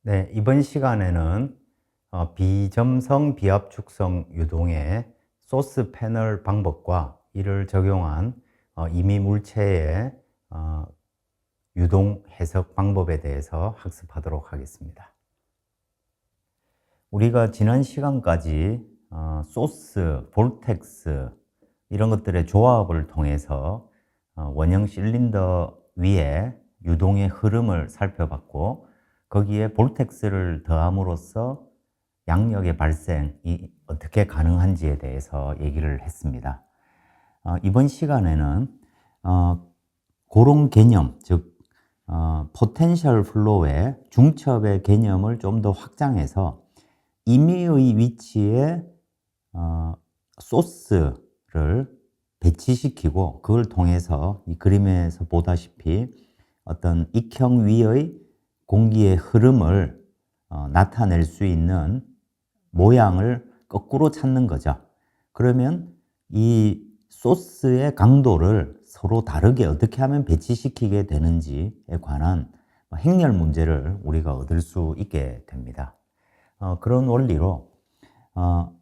네, 이번 시간에는 비점성 비압축성 유동의 소스 패널 방법과 이를 적용한 임의 물체의 유동 해석 방법에 대해서 학습하도록 하겠습니다. 우리가 지난 시간까지 소스, 볼텍스 이런 것들의 조합을 통해서 원형 실린더 위에 유동의 흐름을 살펴봤고, 거기에 볼텍스를 더함으로써 양력의 발생이 어떻게 가능한지에 대해서 얘기를 했습니다. 이번 시간에는 그런 개념, 즉 포텐셜 플로우의 중첩의 개념을 좀 더 확장해서 임의의 위치에 소스를 배치시키고, 그걸 통해서 이 그림에서 보다시피 어떤 익형 위의 공기의 흐름을 나타낼 수 있는 모양을 거꾸로 찾는 거죠. 그러면 이 소스의 강도를 서로 다르게 어떻게 하면 배치시키게 되는지에 관한 행렬 문제를 우리가 얻을 수 있게 됩니다. 그런 원리로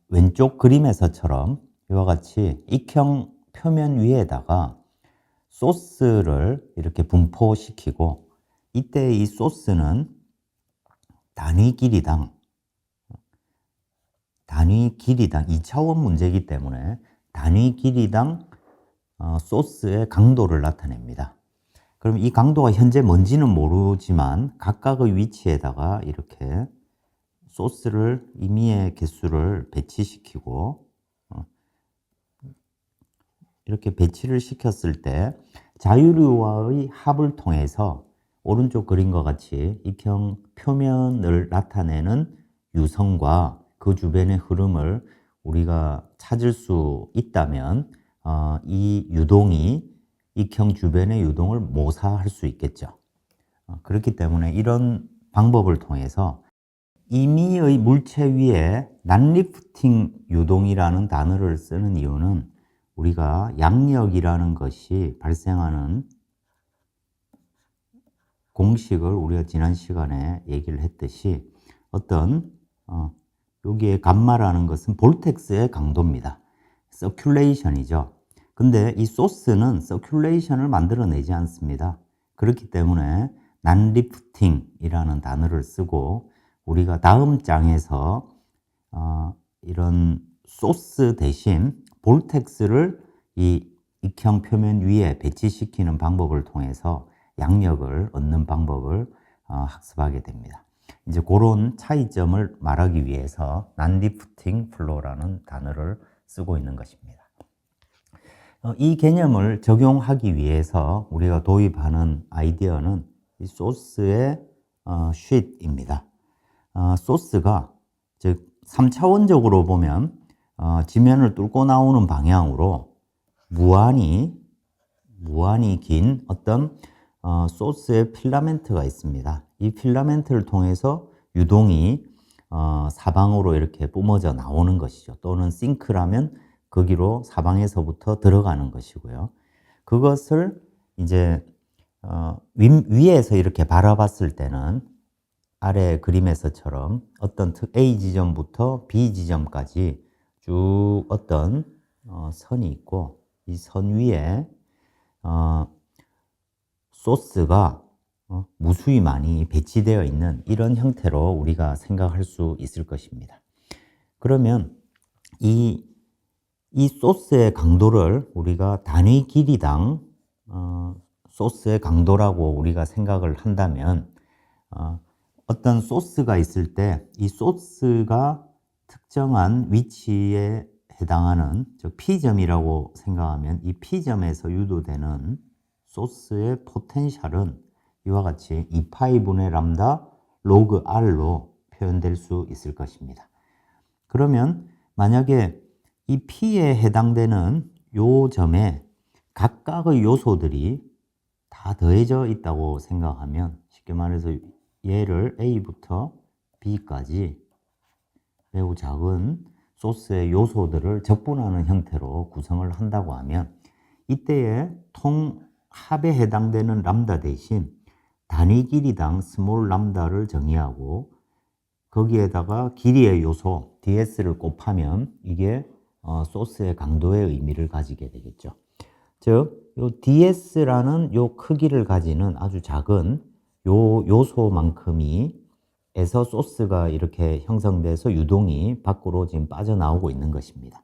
왼쪽 그림에서처럼 이와 같이 익형 표면 위에다가 소스를 이렇게 분포시키고, 이때 이 소스는 단위 길이당 2차원 문제이기 때문에 단위 길이당 소스의 강도를 나타냅니다. 그럼 이 강도가 현재 뭔지는 모르지만 각각의 위치에다가 이렇게 소스를 임의의 개수를 배치시키고, 이렇게 배치를 시켰을 때 자유류와의 합을 통해서 오른쪽 그림과 같이 익형 표면을 나타내는 유성과 그 주변의 흐름을 우리가 찾을 수 있다면 이 유동이 익형 주변의 유동을 모사할 수 있겠죠. 그렇기 때문에 이런 방법을 통해서 임의의 물체 위에 난리프팅 유동이라는 단어를 쓰는 이유는, 우리가 양력이라는 것이 발생하는 공식을 우리가 지난 시간에 얘기를 했듯이, 어떤 여기에 감마라는 것은 볼텍스의 강도입니다. 서큘레이션이죠. 근데 이 소스는 서큘레이션을 만들어내지 않습니다. 그렇기 때문에 난리프팅이라는 단어를 쓰고, 우리가 다음 장에서 이런 소스 대신 볼텍스를 이 익형 표면 위에 배치시키는 방법을 통해서 양력을 얻는 방법을 학습하게 됩니다. 이제 그런 차이점을 말하기 위해서 난리프팅 플로우라는 단어를 쓰고 있는 것입니다. 이 개념을 적용하기 위해서 우리가 도입하는 아이디어는 이 소스의 쉿입니다. 소스가, 즉 3차원적으로 보면 지면을 뚫고 나오는 방향으로 무한히 긴 어떤 소스의 필라멘트가 있습니다. 이 필라멘트를 통해서 유동이 사방으로 이렇게 뿜어져 나오는 것이죠. 또는 싱크라면 거기로 사방에서부터 들어가는 것이고요. 그것을 이제 위에서 이렇게 바라봤을 때는 아래 그림에서처럼 어떤 A 지점부터 B 지점까지 쭉 어떤 선이 있고, 이 선 위에 소스가 무수히 많이 배치되어 있는 이런 형태로 우리가 생각할 수 있을 것입니다. 그러면 이 소스의 강도를 우리가 단위 길이당 소스의 강도라고 우리가 생각을 한다면, 어떤 소스가 있을 때 이 소스가 특정한 위치에 해당하는, 즉 P점이라고 생각하면, 이 P점에서 유도되는 소스의 포텐셜은 이와 같이 2파이분의 람다 로그 R로 표현될 수 있을 것입니다. 그러면 만약에 이 P에 해당되는 요 점에 각각의 요소들이 다 더해져 있다고 생각하면, 쉽게 말해서 얘를 A부터 B까지 매우 작은 소스의 요소들을 적분하는 형태로 구성을 한다고 하면, 이때에 통합에 해당되는 람다 대신 단위 길이당 스몰 람다를 정의하고, 거기에다가 길이의 요소 ds를 곱하면 이게 소스의 강도의 의미를 가지게 되겠죠. 즉, 요 ds라는 요 크기를 가지는 아주 작은 요 요소만큼이 에서 소스가 이렇게 형성돼서 유동이 밖으로 지금 빠져나오고 있는 것입니다.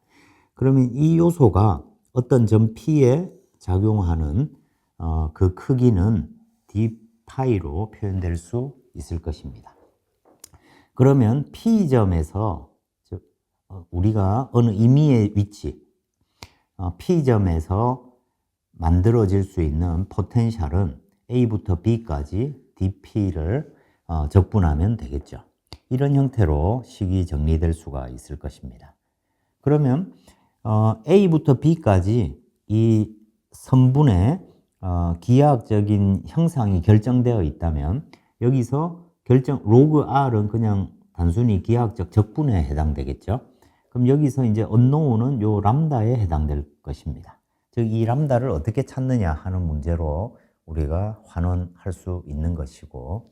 그러면 이 요소가 어떤 점 P에 작용하는 그 크기는 d파이로 표현될 수 있을 것입니다. 그러면 P점에서 즉 우리가 어느 임의의 위치 P점에서 만들어질 수 있는 포텐셜은 A부터 B까지 dP를 적분하면 되겠죠. 이런 형태로 식이 정리될 수가 있을 것입니다. 그러면 A부터 B까지 이 선분의 기하학적인 형상이 결정되어 있다면 여기서 로그 R은 그냥 단순히 기하학적 적분에 해당되겠죠. 그럼 여기서 이제 unknown은 요 람다에 해당될 것입니다. 즉 이 람다를 어떻게 찾느냐 하는 문제로 우리가 환원할 수 있는 것이고,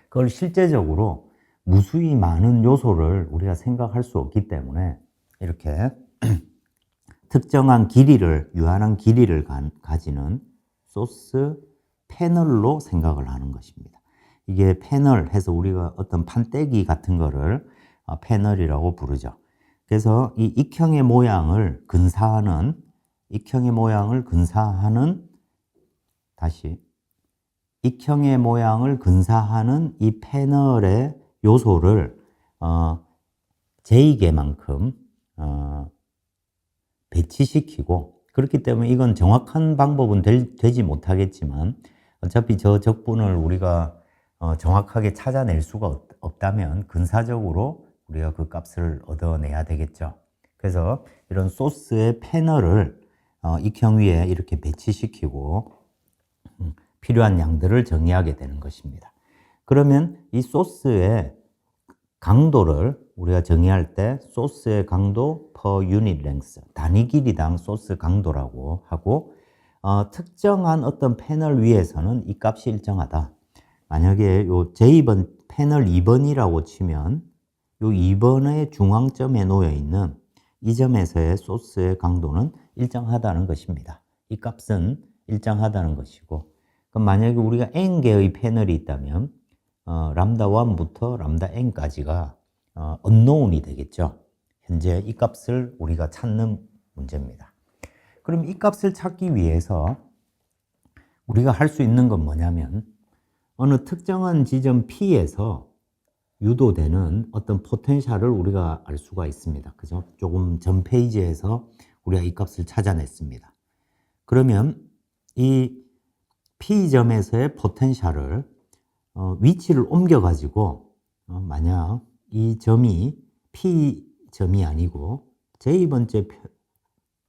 그걸 실제적으로 무수히 많은 요소를 우리가 생각할 수 없기 때문에 이렇게 특정한 길이를, 유한한 길이를 가지는 소스 패널로 생각을 하는 것입니다. 이게 패널 해서 우리가 어떤 판때기 같은 거를 패널이라고 부르죠. 그래서 이 익형의 모양을 근사하는 익형의 모양을 근사하는 이 패널의 요소를 J개만큼 배치시키고, 그렇기 때문에 이건 정확한 방법은 되지 못하겠지만 어차피 저 적분을 우리가 정확하게 찾아낼 수가 없다면 근사적으로 우리가 그 값을 얻어내야 되겠죠. 그래서 이런 소스의 패널을 익형 위에 이렇게 배치시키고 필요한 양들을 정의하게 되는 것입니다. 그러면 이 소스의 강도를 우리가 정의할 때 소스의 강도 per unit length, 단위 길이당 소스 강도라고 하고, 특정한 어떤 패널 위에서는 이 값이 일정하다. 만약에 요 J번 패널 2번이라고 치면 요 2번의 중앙점에 놓여 있는 이 점에서의 소스의 강도는 일정하다는 것입니다. 이 값은 일정하다는 것이고, 그럼 만약에 우리가 n개의 패널이 있다면 람다 1부터 람다 n까지가 unknown이 되겠죠. 현재 이 값을 우리가 찾는 문제입니다. 그럼 이 값을 찾기 위해서 우리가 할 수 있는 건 뭐냐면 어느 특정한 지점 P에서 유도되는 어떤 포텐셜을 우리가 알 수가 있습니다. 그죠? 조금 전 페이지에서 우리가 이 값을 찾아냈습니다. 그러면 이 P점에서의 포텐셜을 위치를 옮겨가지고 만약 이 점이 P점이 아니고 J번째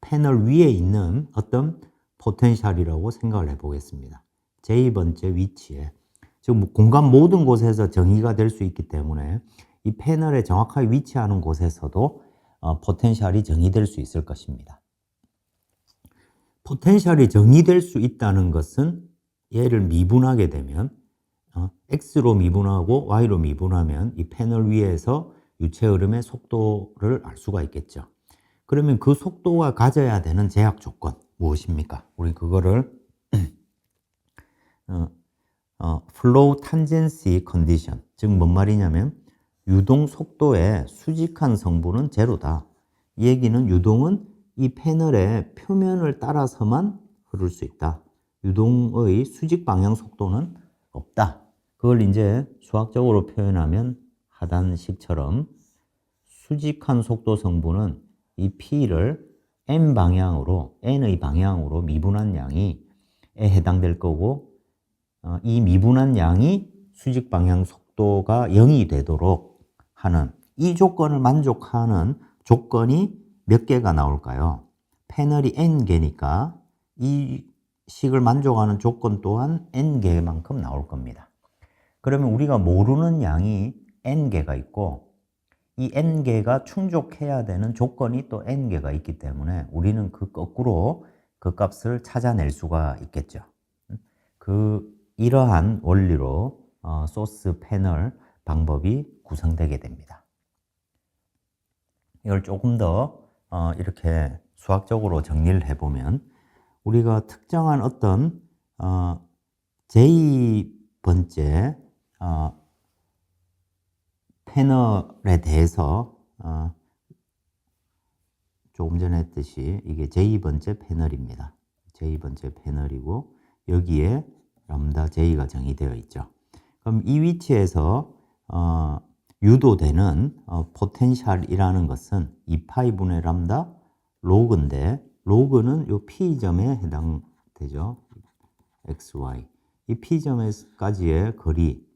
패널 위에 있는 어떤 포텐셜이라고 생각을 해보겠습니다. J번째 위치에, 즉 공간 모든 곳에서 정의가 될 수 있기 때문에 이 패널에 정확하게 위치하는 곳에서도 포텐셜이 정의될 수 있을 것입니다. 포텐셜이 정의될 수 있다는 것은 얘를 미분하게 되면 X로 미분하고 Y로 미분하면 이 패널 위에서 유체 흐름의 속도를 알 수가 있겠죠. 그러면 그 속도가 가져야 되는 제약 조건 무엇입니까? 우리 그거를 flow tangency condition, 즉 뭔 말이냐면 유동 속도의 수직한 성분은 제로다. 이 얘기는 유동은 이 패널의 표면을 따라서만 흐를 수 있다. 유동의 수직 방향 속도는 없다. 그걸 이제 수학적으로 표현하면 하단식처럼 수직한 속도 성분은 이 P를 N의 방향으로 미분한 양이 에 해당될 거고, 이 미분한 양이 수직 방향 속도가 0이 되도록 하는 이 조건을 만족하는 조건이 몇 개가 나올까요? 패널이 N개니까 이 식을 만족하는 조건 또한 N개만큼 나올 겁니다. 그러면 우리가 모르는 양이 N개가 있고 이 N개가 충족해야 되는 조건이 또 N개가 있기 때문에 우리는 거꾸로 그 값을 찾아낼 수가 있겠죠. 이러한 원리로 소스 패널 방법이 구성되게 됩니다. 이걸 조금 더 이렇게 수학적으로 정리를 해보면 우리가 특정한 어떤 j-번째 패널에 대해서 조금 전에 했듯이 이게 j-번째 패널입니다. j-번째 패널이고 여기에 람다 j가 정의되어 있죠. 그럼 이 위치에서 유도되는 포텐셜이라는 것은 2파이 분의 람다 로그인데 로그는 요 P점에 해당되죠. XY. 이 P점에까지의 거리,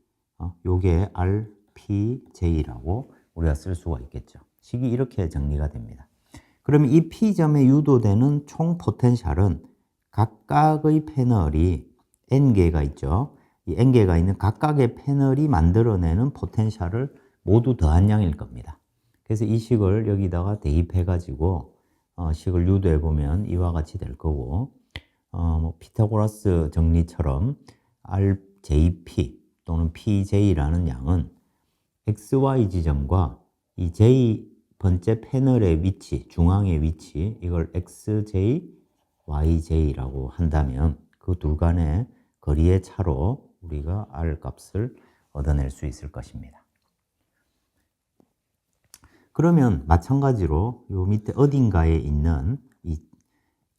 요게 RPJ라고 우리가 쓸 수가 있겠죠. 식이 이렇게 정리가 됩니다. 그러면 이 P점에 유도되는 총 포텐셜은 각각의 패널이 N개가 있죠. 이 N개가 있는 각각의 패널이 만들어내는 포텐셜을 모두 더한 양일 겁니다. 그래서 이 식을 여기다가 대입해가지고 식을 유도해 보면 이와 같이 될 거고, 뭐 피타고라스 정리처럼 RJP 또는 PJ라는 양은 XY 지점과 이 J번째 패널의 위치, 중앙의 위치, 이걸 XJ, YJ라고 한다면 그 둘 간의 거리의 차로 우리가 R 값을 얻어낼 수 있을 것입니다. 그러면 마찬가지로 요 밑에 어딘가에 있는 이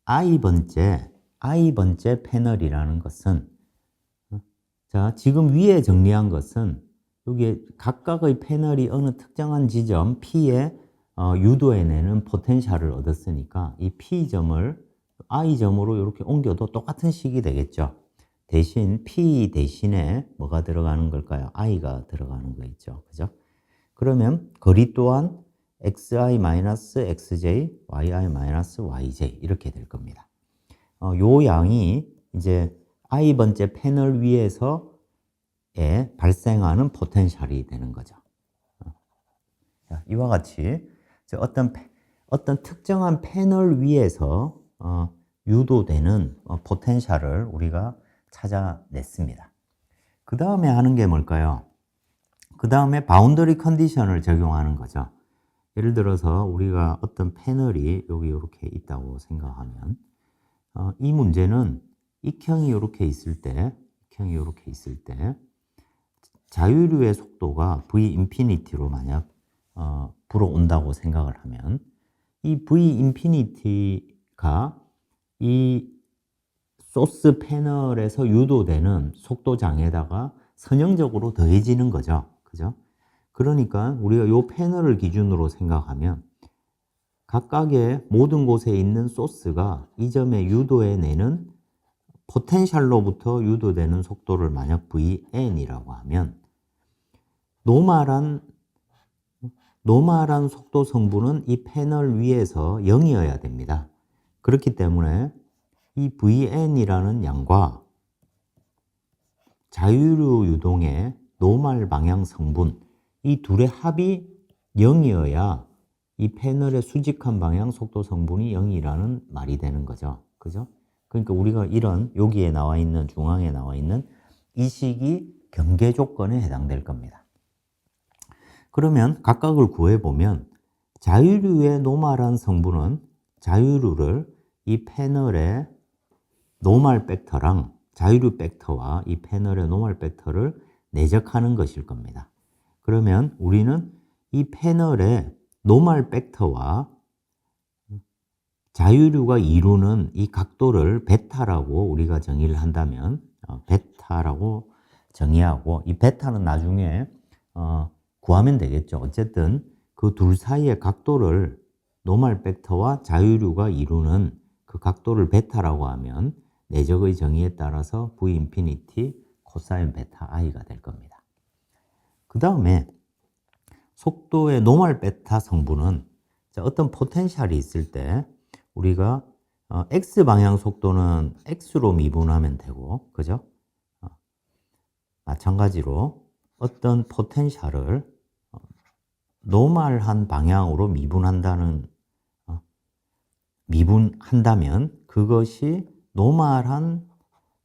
I번째 패널이라는 것은 자, 지금 위에 정리한 것은 여기에 각각의 패널이 어느 특정한 지점 P에 유도해내는 포텐셜을 얻었으니까 이 P점을 I점으로 이렇게 옮겨도 똑같은 식이 되겠죠. 대신 P 대신에 뭐가 들어가는 걸까요? I가 들어가는 거 있죠. 그죠? 그러면 거리 또한 xi-xj, yi-yj 이렇게 될 겁니다. 요 양이 이제 i번째 패널 위에서에 발생하는 포텐셜이 되는 거죠. 이와 같이 어떤 특정한 패널 위에서 유도되는 포텐셜을 우리가 찾아냈습니다. 그 다음에 하는 게 뭘까요? 그 다음에 바운더리 컨디션을 적용하는 거죠. 예를 들어서 우리가 어떤 패널이 여기 이렇게 있다고 생각하면 이 문제는 익형이 이렇게 있을 때 자유류의 속도가 v 인피니티로 만약 불어온다고 생각을 하면 이 v 인피니티가 이 소스 패널에서 유도되는 속도 장에다가 선형적으로 더해지는 거죠. 그죠? 그러니까 우리가 이 패널을 기준으로 생각하면 각각의 모든 곳에 있는 소스가 이 점에 유도해내는 포텐셜로부터 유도되는 속도를 만약 Vn이라고 하면 노멀한 속도 성분은 이 패널 위에서 0이어야 됩니다. 그렇기 때문에 이 Vn이라는 양과 자유류 유동의 노멀 방향 성분 이 둘의 합이 0이어야 이 패널의 수직한 방향 속도 성분이 0이라는 말이 되는 거죠. 그죠? 그러니까 우리가 이런 여기에 나와 있는 중앙에 나와 있는 이 식이 경계 조건에 해당될 겁니다. 그러면 각각을 구해 보면 자유류의 노멀한 성분은 자유류를 이 패널의 노멀 벡터랑 자유류 벡터와 이 패널의 노멀 벡터를 내적하는 것일 겁니다. 그러면 우리는 이 패널의 노멀 벡터와 자유류가 이루는 이 각도를 베타라고 우리가 정의를 한다면 베타라고 정의하고 이 베타는 나중에 구하면 되겠죠. 어쨌든 그 둘 사이의 각도를 노멀 벡터와 자유류가 이루는 그 각도를 베타라고 하면 내적의 정의에 따라서 v 인피니티 코사인 베타 i가 될 겁니다. 그 다음에 속도의 노멀 베타 성분은 어떤 포텐셜이 있을 때 우리가 x 방향 속도는 x로 미분하면 되고, 그죠? 마찬가지로 어떤 포텐셜을 노멀한 방향으로 미분한다면 그것이 노멀한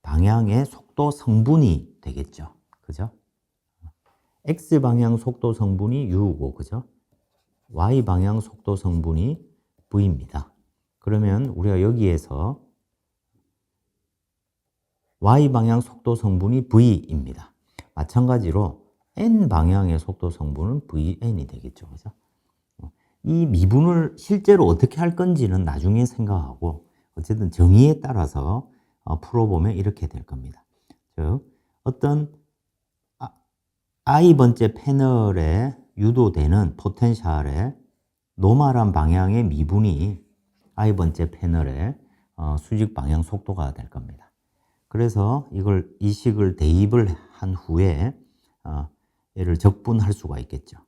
방향의 속도 성분이 되겠죠. 그죠? X방향 속도 성분이 U고, 그죠? Y방향 속도 성분이 V입니다. 그러면 우리가 여기에서 Y방향 속도 성분이 V입니다. 마찬가지로 N방향의 속도 성분은 Vn이 되겠죠. 그죠? 이 미분을 실제로 어떻게 할 건지는 나중에 생각하고, 어쨌든 정의에 따라서 풀어보면 이렇게 될 겁니다. 즉, 어떤 I번째 패널에 유도되는 포텐셜의 노멀한 방향의 미분이 I번째 패널의 수직 방향 속도가 될 겁니다. 그래서 이 식을 대입을 한 후에 얘를 적분할 수가 있겠죠.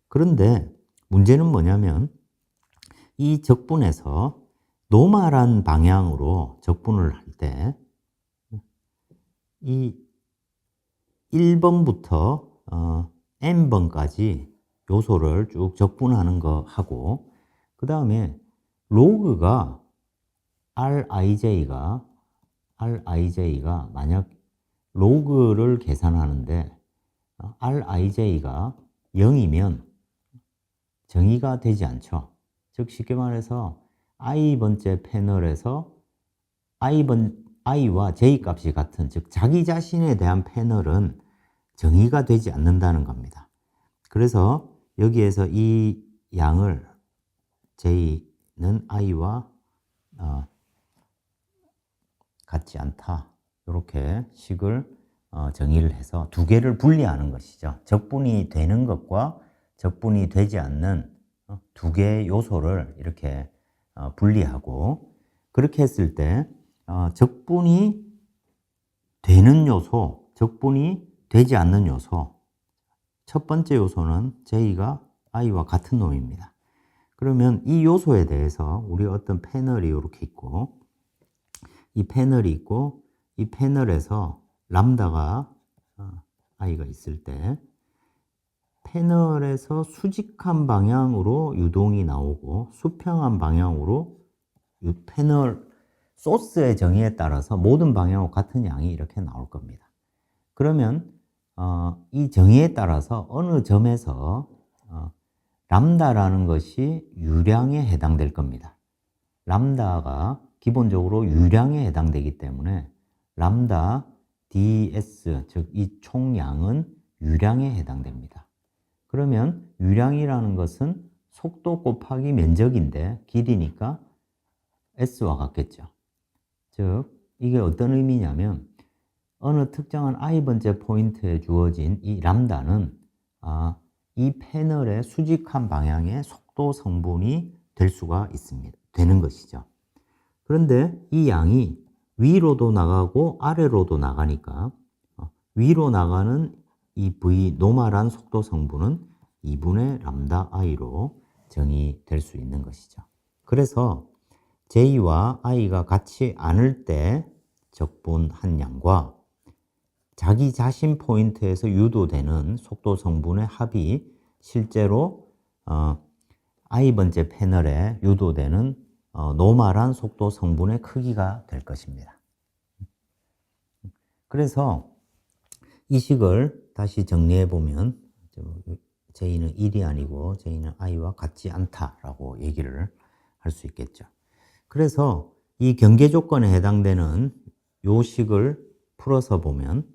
그런데 문제는 뭐냐면 이 적분에서 노멀한 방향으로 적분을 할 때 이 1번부터 n번까지 요소를 쭉 적분하는 거 하고, 그 다음에 로그가 RIJ가 만약 로그를 계산하는데 RIJ가 0이면 정의가 되지 않죠. 즉 쉽게 말해서 I번째 패널에서 I와 J 값이 같은, 즉 자기 자신에 대한 패널은 정의가 되지 않는다는 겁니다. 그래서 여기에서 이 양을 J는 I와 같지 않다, 이렇게 식을 정의를 해서 두 개를 분리하는 것이죠. 적분이 되는 것과 적분이 되지 않는 두 개의 요소를 이렇게 분리하고, 그렇게 했을 때 적분이 되는 요소, 적분이 되지 않는 요소, 첫 번째 요소는 J가 I와 같은 놈입니다. 그러면 이 요소에 대해서 우리 어떤 패널이 이렇게 있고, 이 패널이 있고, 이 패널에서 람다가 I가 있을 때 패널에서 수직한 방향으로 유동이 나오고 수평한 방향으로 패널 소스의 정의에 따라서 모든 방향과 같은 양이 이렇게 나올 겁니다. 그러면 이 정의에 따라서 어느 점에서 람다라는 것이 유량에 해당될 겁니다. 람다가 기본적으로 유량에 해당되기 때문에 람다 ds, 즉 이 총량은 유량에 해당됩니다. 그러면 유량이라는 것은 속도 곱하기 면적인데 길이니까 s와 같겠죠. 즉 이게 어떤 의미냐면 어느 특정한 i번째 포인트에 주어진 이 람다는 이 패널의 수직한 방향의 속도 성분이 될 수가 있습니다. 되는 것이죠. 그런데 이 양이 위로도 나가고 아래로도 나가니까 위로 나가는 이 V 노멀한 속도 성분은 2분의 람다 i로 정의될 수 있는 것이죠. 그래서 J와 I가 같지 않을 때 적분한 양과 자기 자신 포인트에서 유도되는 속도 성분의 합이 실제로 I번째 패널에 유도되는 노멀한 속도 성분의 크기가 될 것입니다. 그래서 이 식을 다시 정리해 보면 J는 1이 아니고 J는 I와 같지 않다라고 얘기를 할 수 있겠죠. 그래서 이 경계 조건에 해당되는 요 식을 풀어서 보면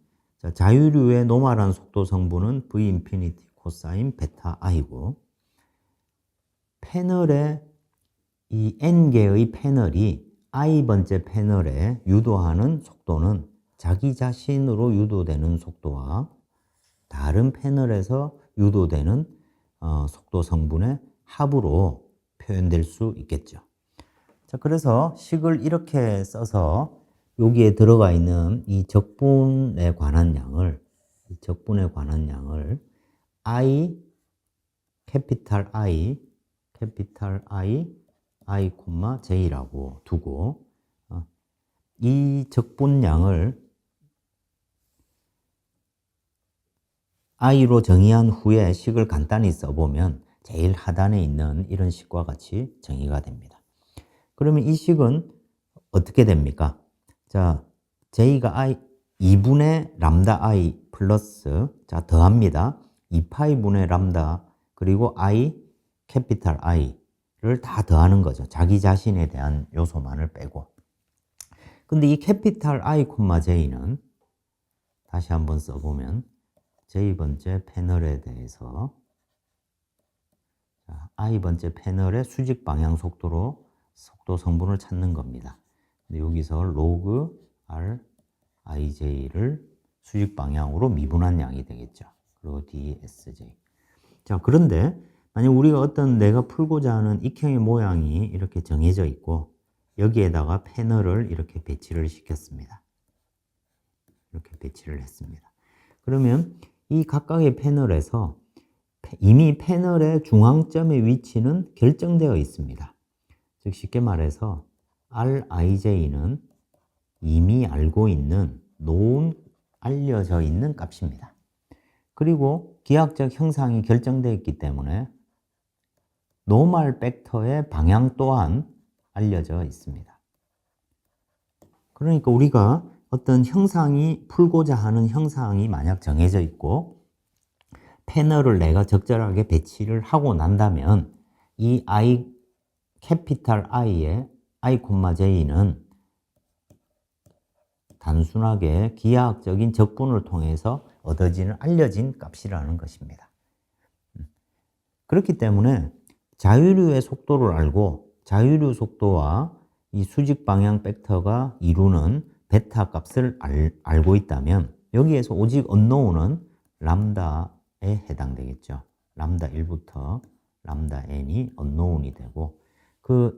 자유류의 노멀한 속도 성분은 V 인피니티 코사인 베타 I고, 패널의 이 N개의 패널이 I번째 패널에 유도하는 속도는 자기 자신으로 유도되는 속도와 다른 패널에서 유도되는 속도 성분의 합으로 표현될 수 있겠죠. 자, 그래서 식을 이렇게 써서 여기에 들어가 있는 이 적분에 관한 양을 I, 캐피탈 I, I, J라고 두고 이 적분량을 I로 정의한 후에 식을 간단히 써보면 제일 하단에 있는 이런 식과 같이 정의가 됩니다. 그러면 이 식은 어떻게 됩니까? 자, J가 2분의 람다 I 플러스, 자, 더합니다. 2파이분의 람다 그리고 I, 캐피탈 I를 다 더하는 거죠. 자기 자신에 대한 요소만을 빼고. 근데 이 캐피탈 I, J는 다시 한번 써보면 J번째 패널에 대해서 I번째 패널의 수직 방향 속도로 속도 성분을 찾는 겁니다. 근데 여기서 로그 R, IJ를 수직 방향으로 미분한 양이 되겠죠. 그리고 DSJ. 자, 그런데 만약 우리가 어떤 내가 풀고자 하는 익형의 모양이 이렇게 정해져 있고 여기에다가 패널을 이렇게 배치를 시켰습니다. 이렇게 배치를 했습니다. 그러면 이 각각의 패널에서 이미 패널의 중앙점의 위치는 결정되어 있습니다. 즉 쉽게 말해서 RIJ는 이미 알고 있는 알려져 있는 값입니다. 그리고 기하학적 형상이 결정되어 있기 때문에 노멀 벡터의 방향 또한 알려져 있습니다. 그러니까 우리가 어떤 형상이 풀고자 하는 형상이 만약 정해져 있고 패널을 내가 적절하게 배치를 하고 난다면 이 캐피탈 I의 I, J는 단순하게 기하학적인 적분을 통해서 얻어지는 알려진 값이라는 것입니다. 그렇기 때문에 자유류의 속도를 알고 자유류 속도와 이 수직 방향 벡터가 이루는 베타 값을 알고 있다면 여기에서 오직 언노운은 람다에 해당되겠죠. 람다 1부터 람다 n이 언노운이 되고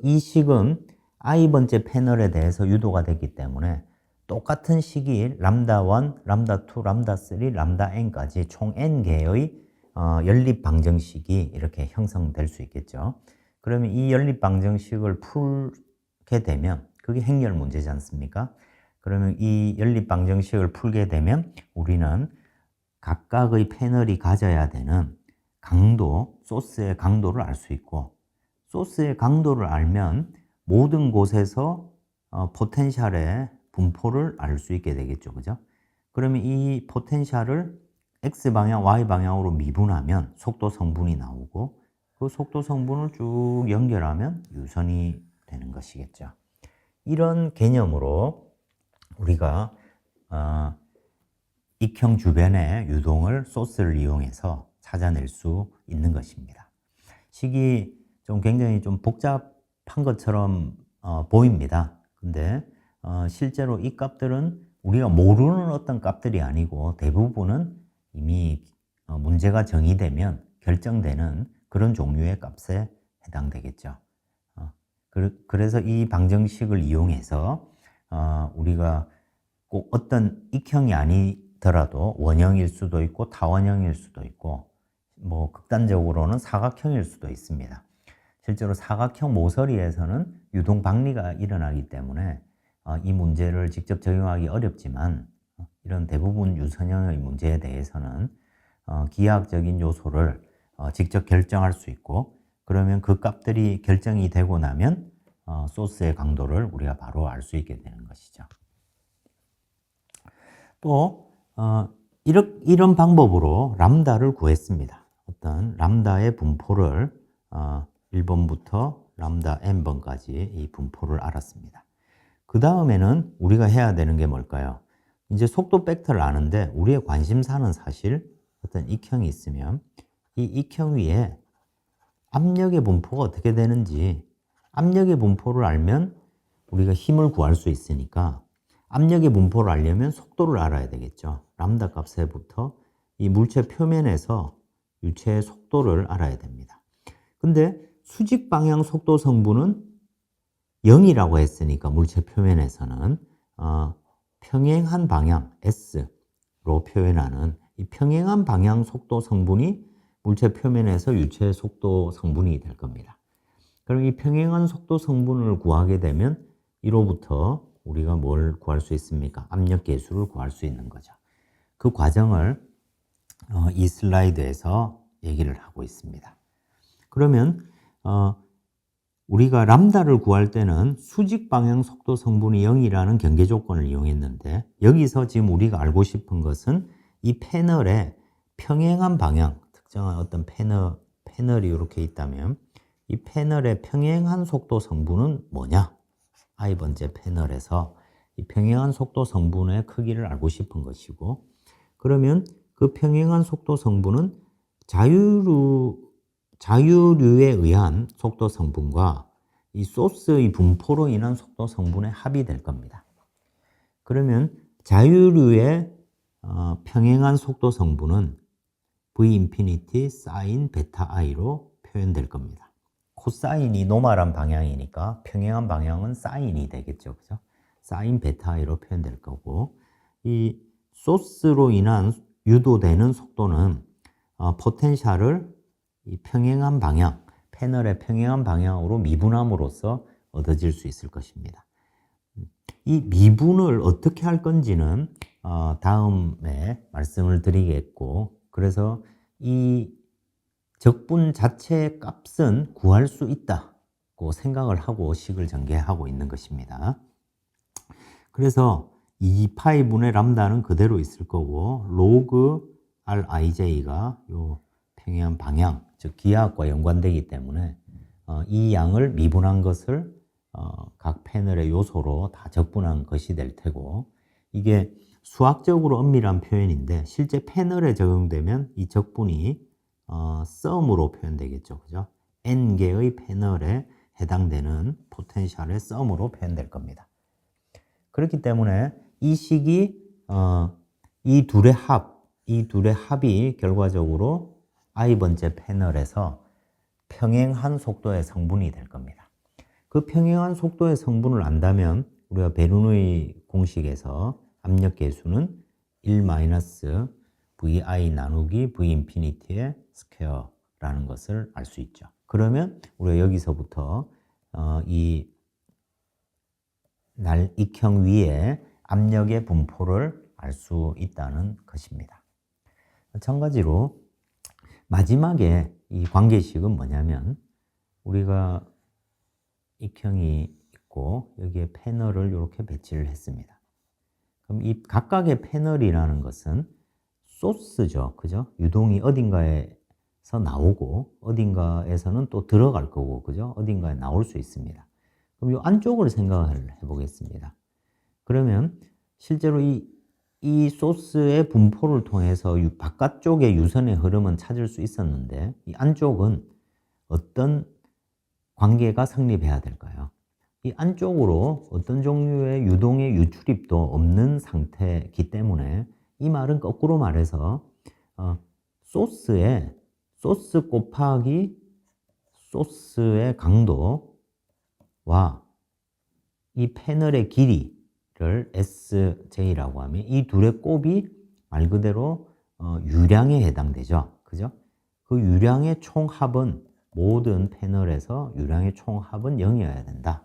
이 식은 i번째 패널에 대해서 유도가 됐기 때문에 똑같은 시기에 람다 1, 람다 2, 람다 3, 람다 n까지 총 n개의 연립 방정식이 이렇게 형성될 수 있겠죠. 그러면 이 연립 방정식을 풀게 되면 그게 행렬 문제지 않습니까? 그러면 이 연립 방정식을 풀게 되면 우리는 각각의 패널이 가져야 되는 강도, 소스의 강도를 알 수 있고 소스의 강도를 알면 모든 곳에서 포텐셜의 분포를 알 수 있게 되겠죠. 그죠? 그러면 이 포텐셜을 X방향, Y방향으로 미분하면 속도 성분이 나오고 그 속도 성분을 쭉 연결하면 유선이 되는 것이겠죠. 이런 개념으로 우리가 익형 주변의 유동을 소스를 이용해서 찾아낼 수 있는 것입니다. 식이 굉장히 좀 복잡한 것처럼 보입니다. 근데 실제로 이 값들은 우리가 모르는 어떤 값들이 아니고 대부분은 이미 문제가 정의되면 결정되는 그런 종류의 값에 해당되겠죠. 그래서 이 방정식을 이용해서 우리가 꼭 어떤 익형이 아니더라도 원형일 수도 있고 타원형일 수도 있고 뭐 극단적으로는 사각형일 수도 있습니다. 실제로 사각형 모서리에서는 유동 박리가 일어나기 때문에 이 문제를 직접 적용하기 어렵지만 이런 대부분 유선형의 문제에 대해서는 기하학적인 요소를 직접 결정할 수 있고 그러면 그 값들이 결정이 되고 나면 소스의 강도를 우리가 바로 알 수 있게 되는 것이죠. 또 이런 방법으로 람다를 구했습니다. 어떤 람다의 분포를 1번부터 람다 n번까지 이 분포를 알았습니다. 그 다음에는 우리가 해야 되는 게 뭘까요? 이제 속도 벡터를 아는데 우리의 관심사는 사실 어떤 익형이 있으면 이 익형 위에 압력의 분포가 어떻게 되는지 압력의 분포를 알면 우리가 힘을 구할 수 있으니까 압력의 분포를 알려면 속도를 알아야 되겠죠. 람다 값에부터 이 물체 표면에서 유체의 속도를 알아야 됩니다. 근데 수직 방향 속도 성분은 0이라고 했으니까 물체 표면에서는 평행한 방향 S로 표현하는 이 평행한 방향 속도 성분이 물체 표면에서 유체의 속도 성분이 될 겁니다. 그럼 이 평행한 속도 성분을 구하게 되면 이로부터 우리가 뭘 구할 수 있습니까? 압력 계수를 구할 수 있는 거죠. 그 과정을 이 슬라이드에서 얘기를 하고 있습니다. 그러면 우리가 람다를 구할 때는 수직 방향 속도 성분이 0이라는 경계 조건을 이용했는데 여기서 지금 우리가 알고 싶은 것은 이 패널의 평행한 방향, 특정한 어떤 패널이 이렇게 있다면 이 패널의 평행한 속도 성분은 뭐냐? i번째 패널에서 이 평행한 속도 성분의 크기를 알고 싶은 것이고, 그러면 그 평행한 속도 성분은 자유류에 의한 속도 성분과 이 소스의 분포로 인한 속도 성분의 합이 될 겁니다. 그러면 자유류의 평행한 속도 성분은 v 인피니티 사인 베타 i로 표현될 겁니다. 코사인이 노멀한 방향이니까 평행한 방향은 사인이 되겠죠. 그죠? 사인 베타 i로 표현될 거고, 이 소스로 인한 유도되는 속도는 포텐셜을 이 평행한 방향, 패널의 평행한 방향으로 미분함으로써 얻어질 수 있을 것입니다. 이 미분을 어떻게 할 건지는 다음에 말씀을 드리겠고, 그래서 이 적분 자체의 값은 구할 수 있다고 생각을 하고 식을 전개하고 있는 것입니다. 그래서 2파이 분의 람다는 그대로 있을 거고, 로그 RIJ가 요 평행한 방향, 즉 기하학과 연관되기 때문에 이 양을 미분한 것을 각 패널의 요소로 다 적분한 것이 될 테고, 이게 수학적으로 엄밀한 표현인데 실제 패널에 적용되면 이 적분이 썸으로 표현되겠죠. 그죠? n개의 패널에 해당되는 포텐셜의 썸으로 표현될 겁니다. 그렇기 때문에 이 식이 이 둘의 합이 결과적으로 i번째 패널에서 평행한 속도의 성분이 될 겁니다. 그 평행한 속도의 성분을 안다면 우리가 베르누이 공식에서 압력 계수는 1-vi 나누기 v 인피니티의 스퀘어라는 것을 알 수 있죠. 그러면 우리가 여기서부터 이 익형 위에 압력의 분포를 알 수 있다는 것입니다. 마찬가지로 마지막에 이 관계식은 뭐냐면, 우리가 익형이 있고 여기에 패널을 이렇게 배치를 했습니다. 그럼 이 각각의 패널이라는 것은 소스죠. 그죠? 유동이 어딘가에서 나오고 어딘가에서는 또 들어갈 거고, 그죠? 어딘가에 나올 수 있습니다. 그럼 이 안쪽을 생각을 해보겠습니다. 그러면 실제로 이 소스의 분포를 통해서 바깥쪽의 유선의 흐름은 찾을 수 있었는데, 이 안쪽은 어떤 관계가 성립해야 될까요? 이 안쪽으로 어떤 종류의 유동의 유출입도 없는 상태이기 때문에, 이 말은 거꾸로 말해서 소스 곱하기 소스의 강도와 이 패널의 길이를 SJ라고 하면 이 둘의 곱이 말 그대로 유량에 해당되죠. 그죠? 그 유량의 총합은, 모든 패널에서 유량의 총합은 0이어야 된다.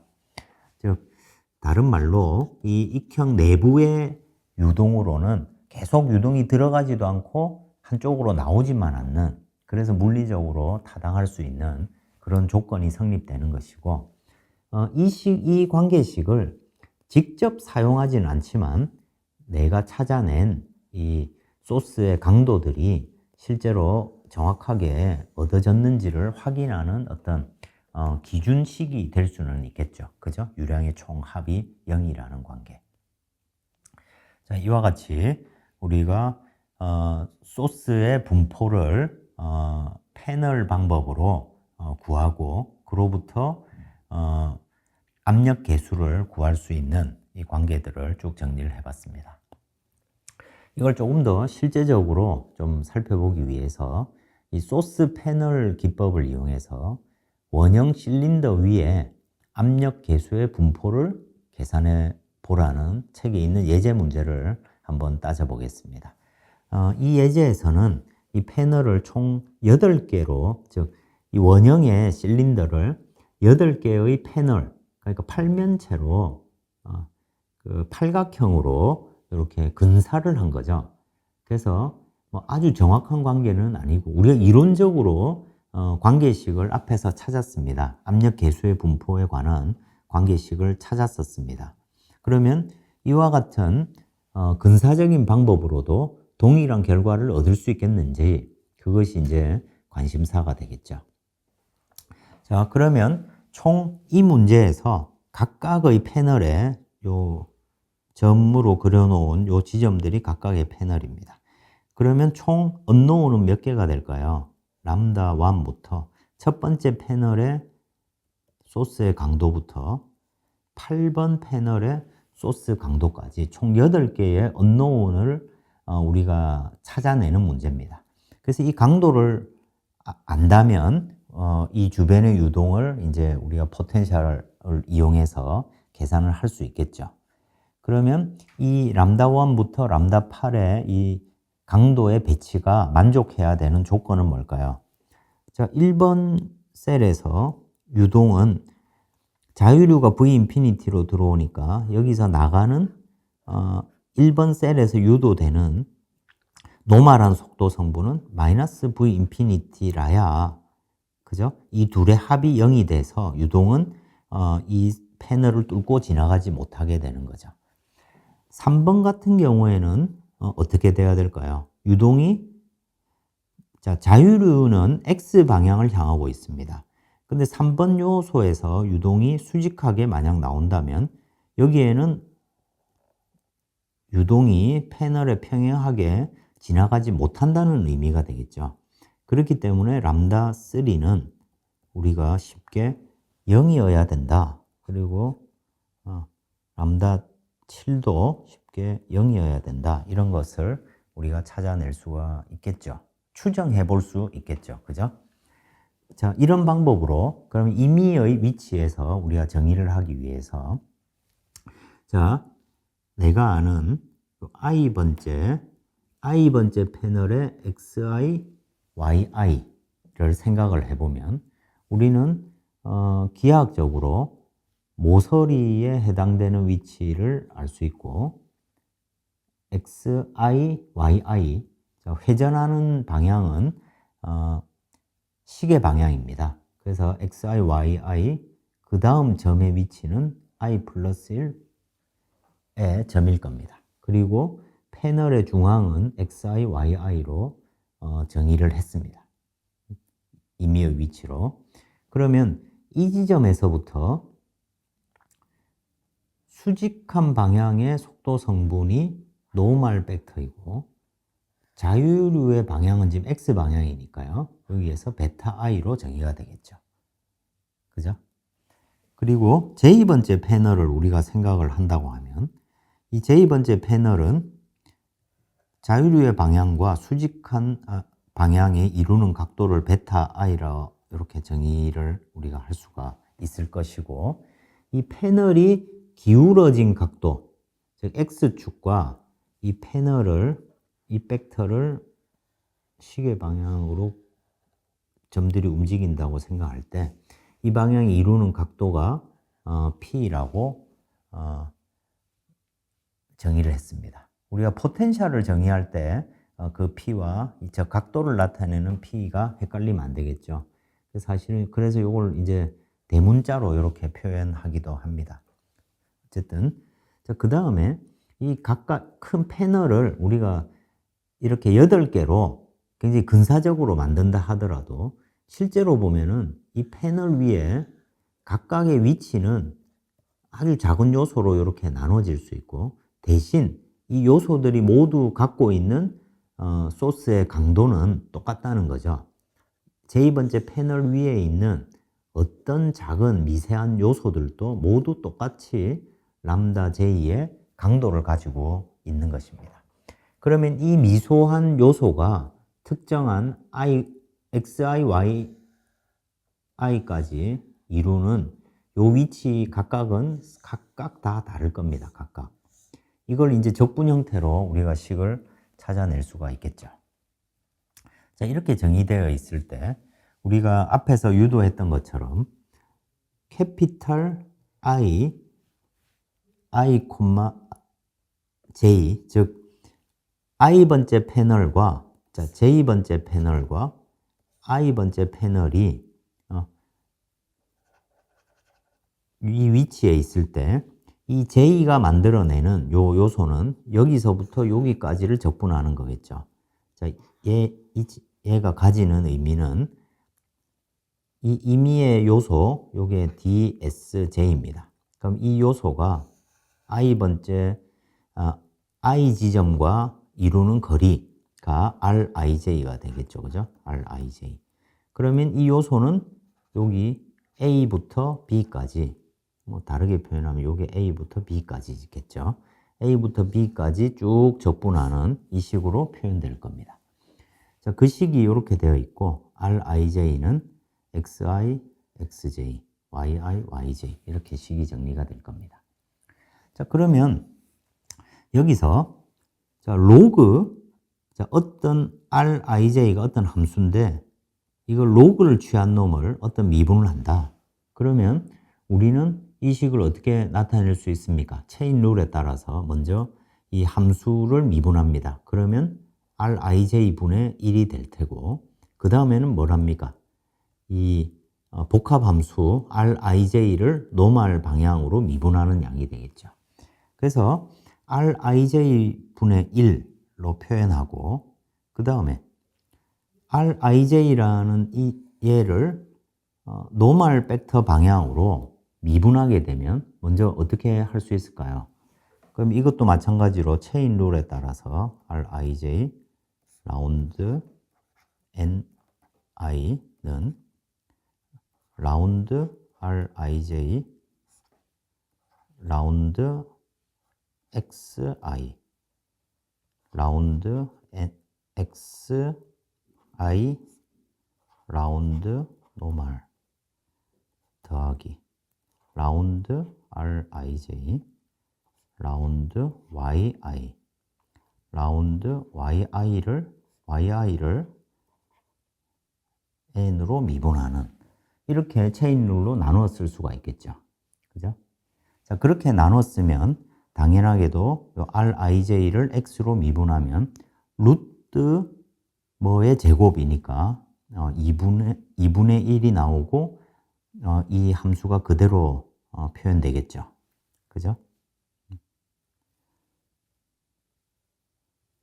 즉 다른 말로 이 익형 내부의 유동으로는 계속 유동이 들어가지도 않고 한쪽으로 나오지만 않는, 그래서 물리적으로 타당할 수 있는 그런 조건이 성립되는 것이고, 이 관계식을 직접 사용하지는 않지만 내가 찾아낸 이 소스의 강도들이 실제로 정확하게 얻어졌는지를 확인하는 어떤 기준식이 될 수는 있겠죠. 그죠? 유량의 총합이 0이라는 관계. 자, 이와 같이 우리가 소스의 분포를 패널 방법으로 구하고, 그로부터 압력 계수를 구할 수 있는 이 관계들을 쭉 정리를 해봤습니다. 이걸 조금 더 실제적으로 좀 살펴보기 위해서 이 소스 패널 기법을 이용해서 원형 실린더 위에 압력 계수의 분포를 계산해 보라는 책에 있는 예제 문제를 한번 따져보겠습니다. 이 예제에서는 이 패널을 총 8개로, 즉 이 원형의 실린더를 8개의 패널, 그러니까 팔면체로 그 팔각형으로 이렇게 근사를 한 거죠. 그래서 뭐 아주 정확한 관계는 아니고 우리가 이론적으로 관계식을 앞에서 찾았습니다. 압력 계수의 분포에 관한 관계식을 찾았었습니다. 그러면 이와 같은 근사적인 방법으로도 동일한 결과를 얻을 수 있겠는지, 그 그것이 이제 관심사가 되겠죠. 자, 그러면 총 이 문제에서 각각의 패널에 요 점으로 그려놓은 요 지점들이 각각의 패널입니다. 그러면 총 언노운은 몇 개가 될까요? 람다 1부터 첫 번째 패널의 소스의 강도부터 8번 패널의 소스 강도까지 총 8개의 언노운을 우리가 찾아내는 문제입니다. 그래서 이 강도를 안다면 이 주변의 유동을 이제 우리가 포텐셜을 이용해서 계산을 할 수 있겠죠. 그러면 이 람다 1부터 람다 8의 이 강도의 배치가 만족해야 되는 조건은 뭘까요? 자, 1번 셀에서 유동은 자유류가 V 인피니티로 들어오니까 여기서 나가는 1번 셀에서 유도되는 노멀한 속도 성분은 마이너스 V 인피니티라야, 그죠? 이 둘의 합이 0이 돼서 유동은 이 패널을 뚫고 지나가지 못하게 되는 거죠. 3번 같은 경우에는 어떻게 돼야 될까요? 유동이, 자, 자유류는 X 방향을 향하고 있습니다. 근데 3번 요소에서 유동이 수직하게 만약 나온다면 여기에는 유동이 패널에 평행하게 지나가지 못한다는 의미가 되겠죠. 그렇기 때문에 람다 3는 우리가 쉽게 0이어야 된다. 그리고 람다 7도 쉽게 0이어야 된다. 이런 것을 우리가 찾아낼 수가 있겠죠. 추정해 볼 수 있겠죠. 그죠? 자, 이런 방법으로 그러면 임의의 위치에서 우리가 정의를 하기 위해서, 자, 내가 아는 i번째 패널의 xi, yi를 생각을 해보면 우리는 기하학적으로 모서리에 해당되는 위치를 알 수 있고 xi, yi, 자, 회전하는 방향은 시계 방향입니다. 그래서 xi, yi, 그 다음 점의 위치는 i 플러스 1의 점일 겁니다. 그리고 패널의 중앙은 xi, yi로 정의를 했습니다. 임의의 위치로. 그러면 이 지점에서부터 수직한 방향의 속도 성분이 노멀 벡터이고 자유류의 방향은 지금 x 방향이니까요. 여기에서 베타 i로 정의가 되겠죠. 그죠? 그리고 제2번째 패널을 우리가 생각을 한다고 하면 이 제2번째 패널은 자유류의 방향과 수직한 방향이 이루는 각도를 베타 i로 이렇게 정의를 우리가 할 수가 있을 것이고 이 패널이 기울어진 각도, 즉 x축과 이 패널을, 이 벡터를 시계 방향으로 점들이 움직인다고 생각할 때 이 방향이 이루는 각도가 P라고 정의를 했습니다. 우리가 포텐셜을 정의할 때 그 P와 저 각도를 나타내는 P가 헷갈리면 안 되겠죠. 사실은 그래서 이걸 이제 대문자로 이렇게 표현하기도 합니다. 어쨌든 그 다음에 이 각각 큰 패널을 우리가 이렇게 8개로 굉장히 근사적으로 만든다 하더라도 실제로 보면은 이 패널 위에 각각의 위치는 아주 작은 요소로 이렇게 나눠질 수 있고 대신 이 요소들이 모두 갖고 있는 소스의 강도는 똑같다는 거죠. 제2번째 패널 위에 있는 어떤 작은 미세한 요소들도 모두 똑같이 람다 J의 강도를 가지고 있는 것입니다. 그러면 이 미소한 요소가 특정한 xi, yi까지 이루는 요 위치 각각은 각각 다 다를 겁니다. 각각. 이걸 이제 적분 형태로 우리가 식을 찾아낼 수가 있겠죠. 자, 이렇게 정의되어 있을 때 우리가 앞에서 유도했던 것처럼 캐피탈 I, j, 즉 i번째 패널과 j2번째 패널과 i번째 패널이 이 위치에 있을 때 이 j가 만들어내는 요 요소는 여기서부터 여기까지를 적분하는 거겠죠. 자, 얘가 가지는 의미는 이 임의의 요소, 요게 DSJ입니다. 그럼 이 요소가 i번째 i 지점과 이루는 거리가 RIJ가 되겠죠. 그죠? RIJ. 그러면 이 요소는 여기 A부터 B까지, 뭐 다르게 표현하면 요게 A부터 B까지겠죠. A부터 B까지 쭉 적분하는 이 식으로 표현될 겁니다. 자, 그 식이 이렇게 되어 있고, RIJ는 XI, XJ, YI, YJ 이렇게 식이 정리가 될 겁니다. 자, 그러면 여기서 자, 로그, 자, 어떤 RIJ가 어떤 함수인데 이걸 로그를 취한 놈을 어떤 미분을 한다. 그러면 우리는 이 식을 어떻게 나타낼 수 있습니까? 체인 룰에 따라서 먼저 이 함수를 미분합니다. 그러면 RIJ분의 1이 될 테고 그 다음에는 뭘 합니까? 이 복합함수 RIJ를 노멀 방향으로 미분하는 양이 되겠죠. 그래서 RIJ분의 1로 표현하고 그 다음에 RIJ라는 이 얘를 노멀 벡터 방향으로 미분하게 되면 먼저 어떻게 할 수 있을까요? 그럼 이것도 마찬가지로 체인 룰에 따라서 RIJ 라운드 NI는 라운드 RIJ 라운드 XI 라운드 XI 라운드 노멀 더하기 라운드 RIJ 라운드 YI 라운드 YI를 N으로 미분하는 이렇게 체인 룰로 나누어 쓸 수가 있겠죠. 그죠? 자, 그렇게 나눴으면 당연하게도 RIJ를 X로 미분하면 루트 뭐의 제곱이니까 2분의 1이 나오고 이 함수가 그대로 표현되겠죠. 그죠?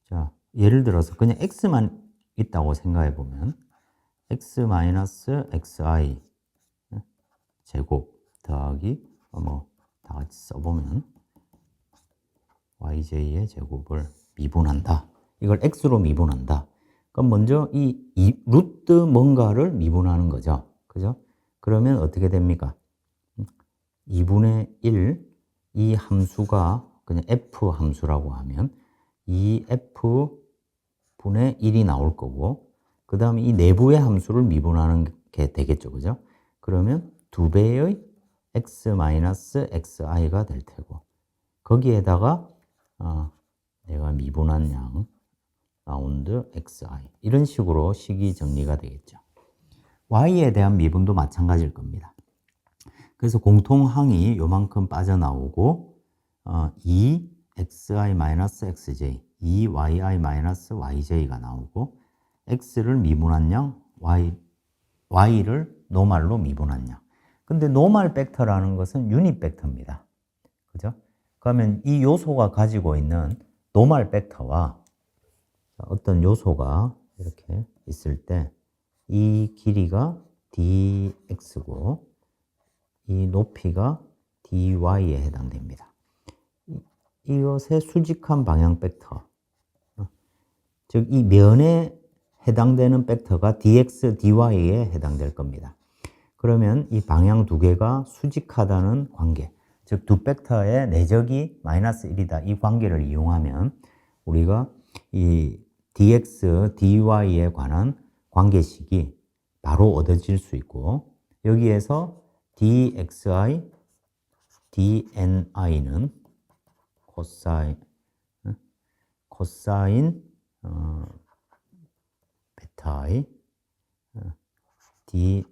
자, 예를 들어서 그냥 X만 있다고 생각해 보면 X-XI 제곱 더하기 뭐 다 같이 써보면 YJ의 제곱을 미분한다. 이걸 X로 미분한다. 그럼 먼저 이 루트 뭔가를 미분하는 거죠. 그죠? 그러면 어떻게 됩니까? 2분의 1, 이 함수가 그냥 F 함수라고 하면 이 F분의 1이 나올 거고, 그 다음에 이 내부의 함수를 미분하는 게 되겠죠. 그죠? 그러면 2배의 X-XI가 될 테고, 거기에다가 내가 미분한 양 라운드 XI 이런 식으로 식이 정리가 되겠죠. Y에 대한 미분도 마찬가지일 겁니다. 그래서 공통항이 요만큼 빠져나오고 2xi-xj, 2yi-yj가 나오고 x를 미분한 양, y를 노멀로 미분한 양. 근데 노멀 벡터라는 것은 유닛 벡터입니다. 그죠? 그러면 이 요소가 가지고 있는 노멀 벡터와 어떤 요소가 이렇게 있을 때 이 길이가 dx고 이 높이가 dy에 해당됩니다. 이것의 수직한 방향 벡터, 즉 이 면에 해당되는 벡터가 dx, dy에 해당될 겁니다. 그러면 이 방향 두 개가 수직하다는 관계, 즉 두 벡터의 내적이 마이너스 1이다. 이 관계를 이용하면 우리가 이 dx, dy에 관한 관계식이 바로 얻어질 수 있고, 여기에서 dxi, dni는 코사인 베타i, dyi,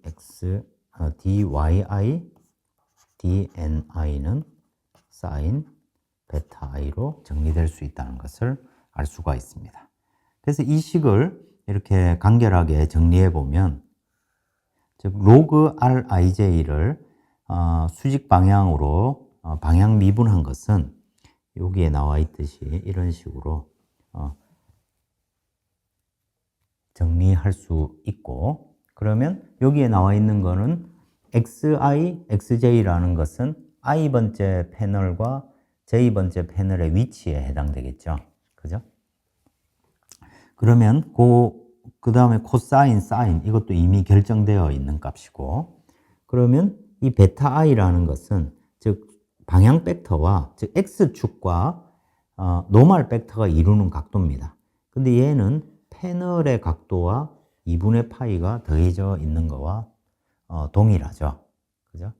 dni는 사인 베타i로 정리될 수 있다는 것을 알 수가 있습니다. 그래서 이 식을 이렇게 간결하게 정리해 보면, 즉 로그 RIJ를 수직 방향으로 방향 미분한 것은 여기에 나와 있듯이 이런 식으로 정리할 수 있고, 그러면 여기에 나와 있는 거는 xi, xj라는 것은 i번째 패널과 j번째 패널의 위치에 해당되겠죠. 그죠? 그러면 그 다음에 코사인, 사인 이것도 이미 결정되어 있는 값이고, 그러면 이 베타 i라는 것은 즉 방향 벡터와 즉 x축과 노멀 벡터가 이루는 각도입니다. 근데 얘는 패널의 각도와 2분의 파이가 더해져 있는 거와 동일하죠. 그죠?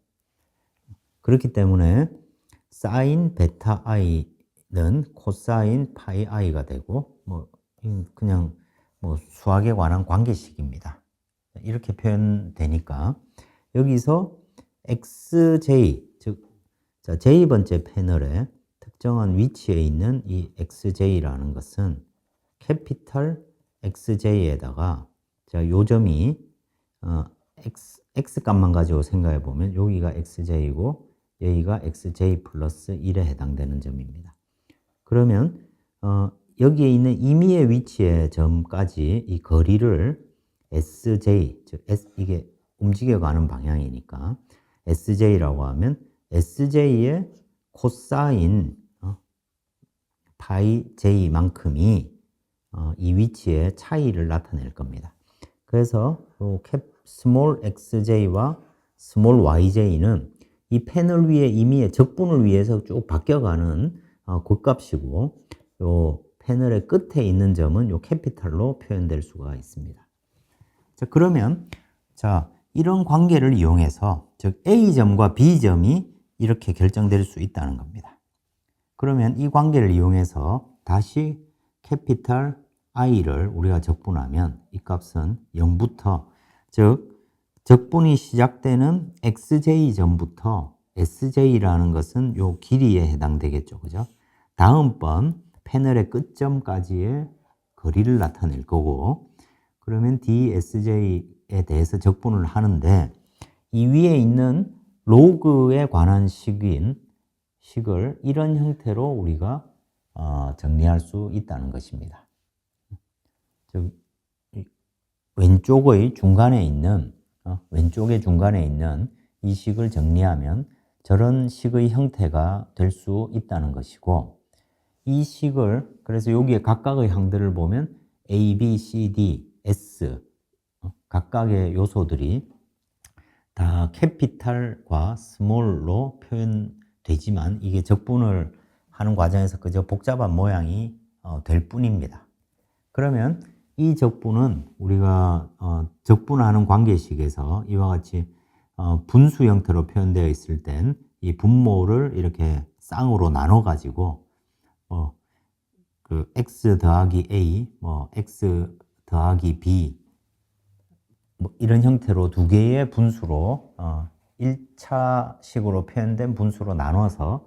그렇기 때문에 사인 베타 i는 코사인 파이 i가 되고, 그냥 수학에 관한 관계식입니다. 이렇게 표현되니까 여기서 xj, 즉 j번째 패널에 특정한 위치에 있는 이 xj라는 것은 캐피탈 xj에다가 요 점이 x 값만 가지고 생각해 보면 여기가 xj이고 여기가 xj 플러스 1에 해당되는 점입니다. 그러면 여기에 있는 임의의 위치의 점까지 이 거리를 sj, 즉 이게 움직여가는 방향이니까 sj라고 하면 sj의 코사인 파이 j만큼이 이 위치의 차이를 나타낼 겁니다. 그래서 스몰 xj와 스몰 yj는 이 패널 위에 임의의 적분을 위해서 쭉 바뀌어가는 곶값이고, 요 패널의 끝에 있는 점은 요 캐피탈로 표현될 수가 있습니다. 자, 그러면 이런 관계를 이용해서 즉 A점과 B점이 이렇게 결정될 수 있다는 겁니다. 그러면 이 관계를 이용해서 다시 캐피탈 I를 우리가 적분하면 이 값은 0부터 즉 적분이 시작되는 XJ점부터 SJ라는 것은 요 길이에 해당되겠죠. 그죠? 다음번 패널의 끝점까지의 거리를 나타낼 거고, 그러면 DSJ에 대해서 적분을 하는데 이 위에 있는 로그에 관한 식을 이런 형태로 우리가 정리할 수 있다는 것입니다. 즉 왼쪽의 중간에 있는 왼쪽의 중간에 있는 이 식을 정리하면 저런 식의 형태가 될 수 있다는 것이고, 이 식을 그래서 여기에 각각의 항들을 보면 A, B, C, D, S 각각의 요소들이 다 캐피탈과 스몰로 표현되지만 이게 적분을 하는 과정에서 그저 복잡한 모양이 될 뿐입니다. 그러면 이 적분은 우리가 적분하는 관계식에서 이와 같이 분수 형태로 표현되어 있을 땐 이 분모를 이렇게 쌍으로 나눠 가지고 그 x 더하기 a, x 더하기 b 이런 형태로 두 개의 분수로 1차식으로 표현된 분수로 나눠서